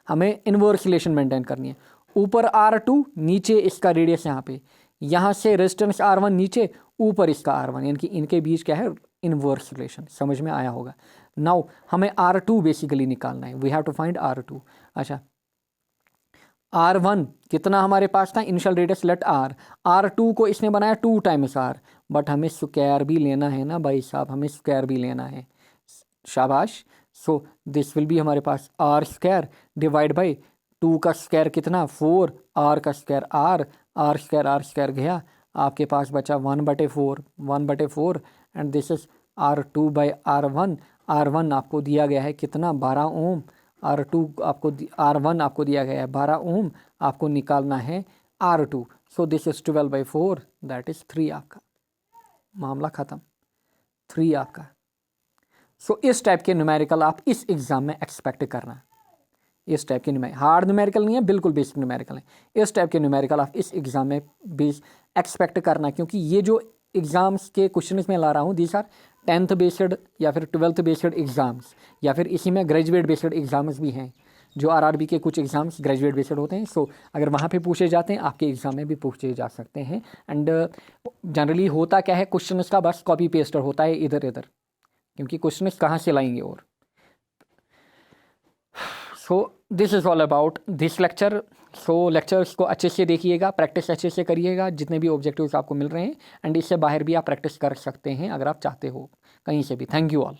हमें इन्वर्स रिलेशन मेंटेन करनी है, ऊपर R2 नीचे इसका रेडियस यहाँ पे, यहाँ से रेजिस्टेंस R1 नीचे, ऊपर इसका R1, यानी कि इनके बीच क्या है, इन्वर्स रिलेशन। समझ में आया होगा। नाउ हमें R2 बेसिकली निकालना है, we have to find R2। अच्छा, R1 कितना हमारे पास था, initial radius late R, R2 को इसने बनाया 2 टाइम्स R, बट हमें स्क्वायर भी लेना है ना भाई साहब, हमें स्क्वायर भी लेना है, शाबाश। सो दिस विल बी हमारे पास R स्क्वायर डिवाइड बाई 2 का स्क्वायर कितना 4, R का स्क्वायर R स्क्वायर गया, आपके पास बचा 1/4 and this is R2/R1। R1 आपको दिया गया है कितना, 12 ओम, R1 आपको दिया गया है 12 ओम, आपको निकालना है R2। So this is 12/4, that is 3 आपका, मामला ख़त्म, 3 आपका। सो इस टाइप के न्यूमेरिकल आप इस एग्ज़ाम में एक्सपेक्ट करना, इस टाइप के हार्ड न्यूमेरिकल नहीं है, बिल्कुल बेसिक न्यूमेरिकल है। इस टाइप के न्यूमेरिकल आप इस एग्ज़ाम में बेस एक्सपेक्ट करना, क्योंकि ये जो एग्ज़ाम्स के क्वेश्चंस में ला रहा हूँ दीज आर 10th बेस्ड या फिर 12th बेस्ड एग्ज़ाम्स, या फिर इसी में ग्रेजुएट बेस्ड एग्ज़ाम्स भी हैं, जो आरआरबी के कुछ एग्ज़ाम्स ग्रेजुएट बेस्ड होते हैं। सो अगर वहाँ पे पूछे जाते हैं, आपके एग्ज़ाम में भी पूछे जा सकते हैं। एंड जनरली होता क्या है, क्वेश्चन का बस कॉपी पेस्ट होता है इधर इधर, क्योंकि क्वेश्चन कहाँ से लाएंगे। और so this is all about this lecture. So lectures को अच्छे से देखिएगा, प्रैक्टिस अच्छे से करिएगा, जितने भी ऑब्जेक्टिव्स आपको मिल रहे हैं, एंड इससे बाहर भी आप प्रैक्टिस कर सकते हैं अगर आप चाहते हो कहीं से भी। Thank you all.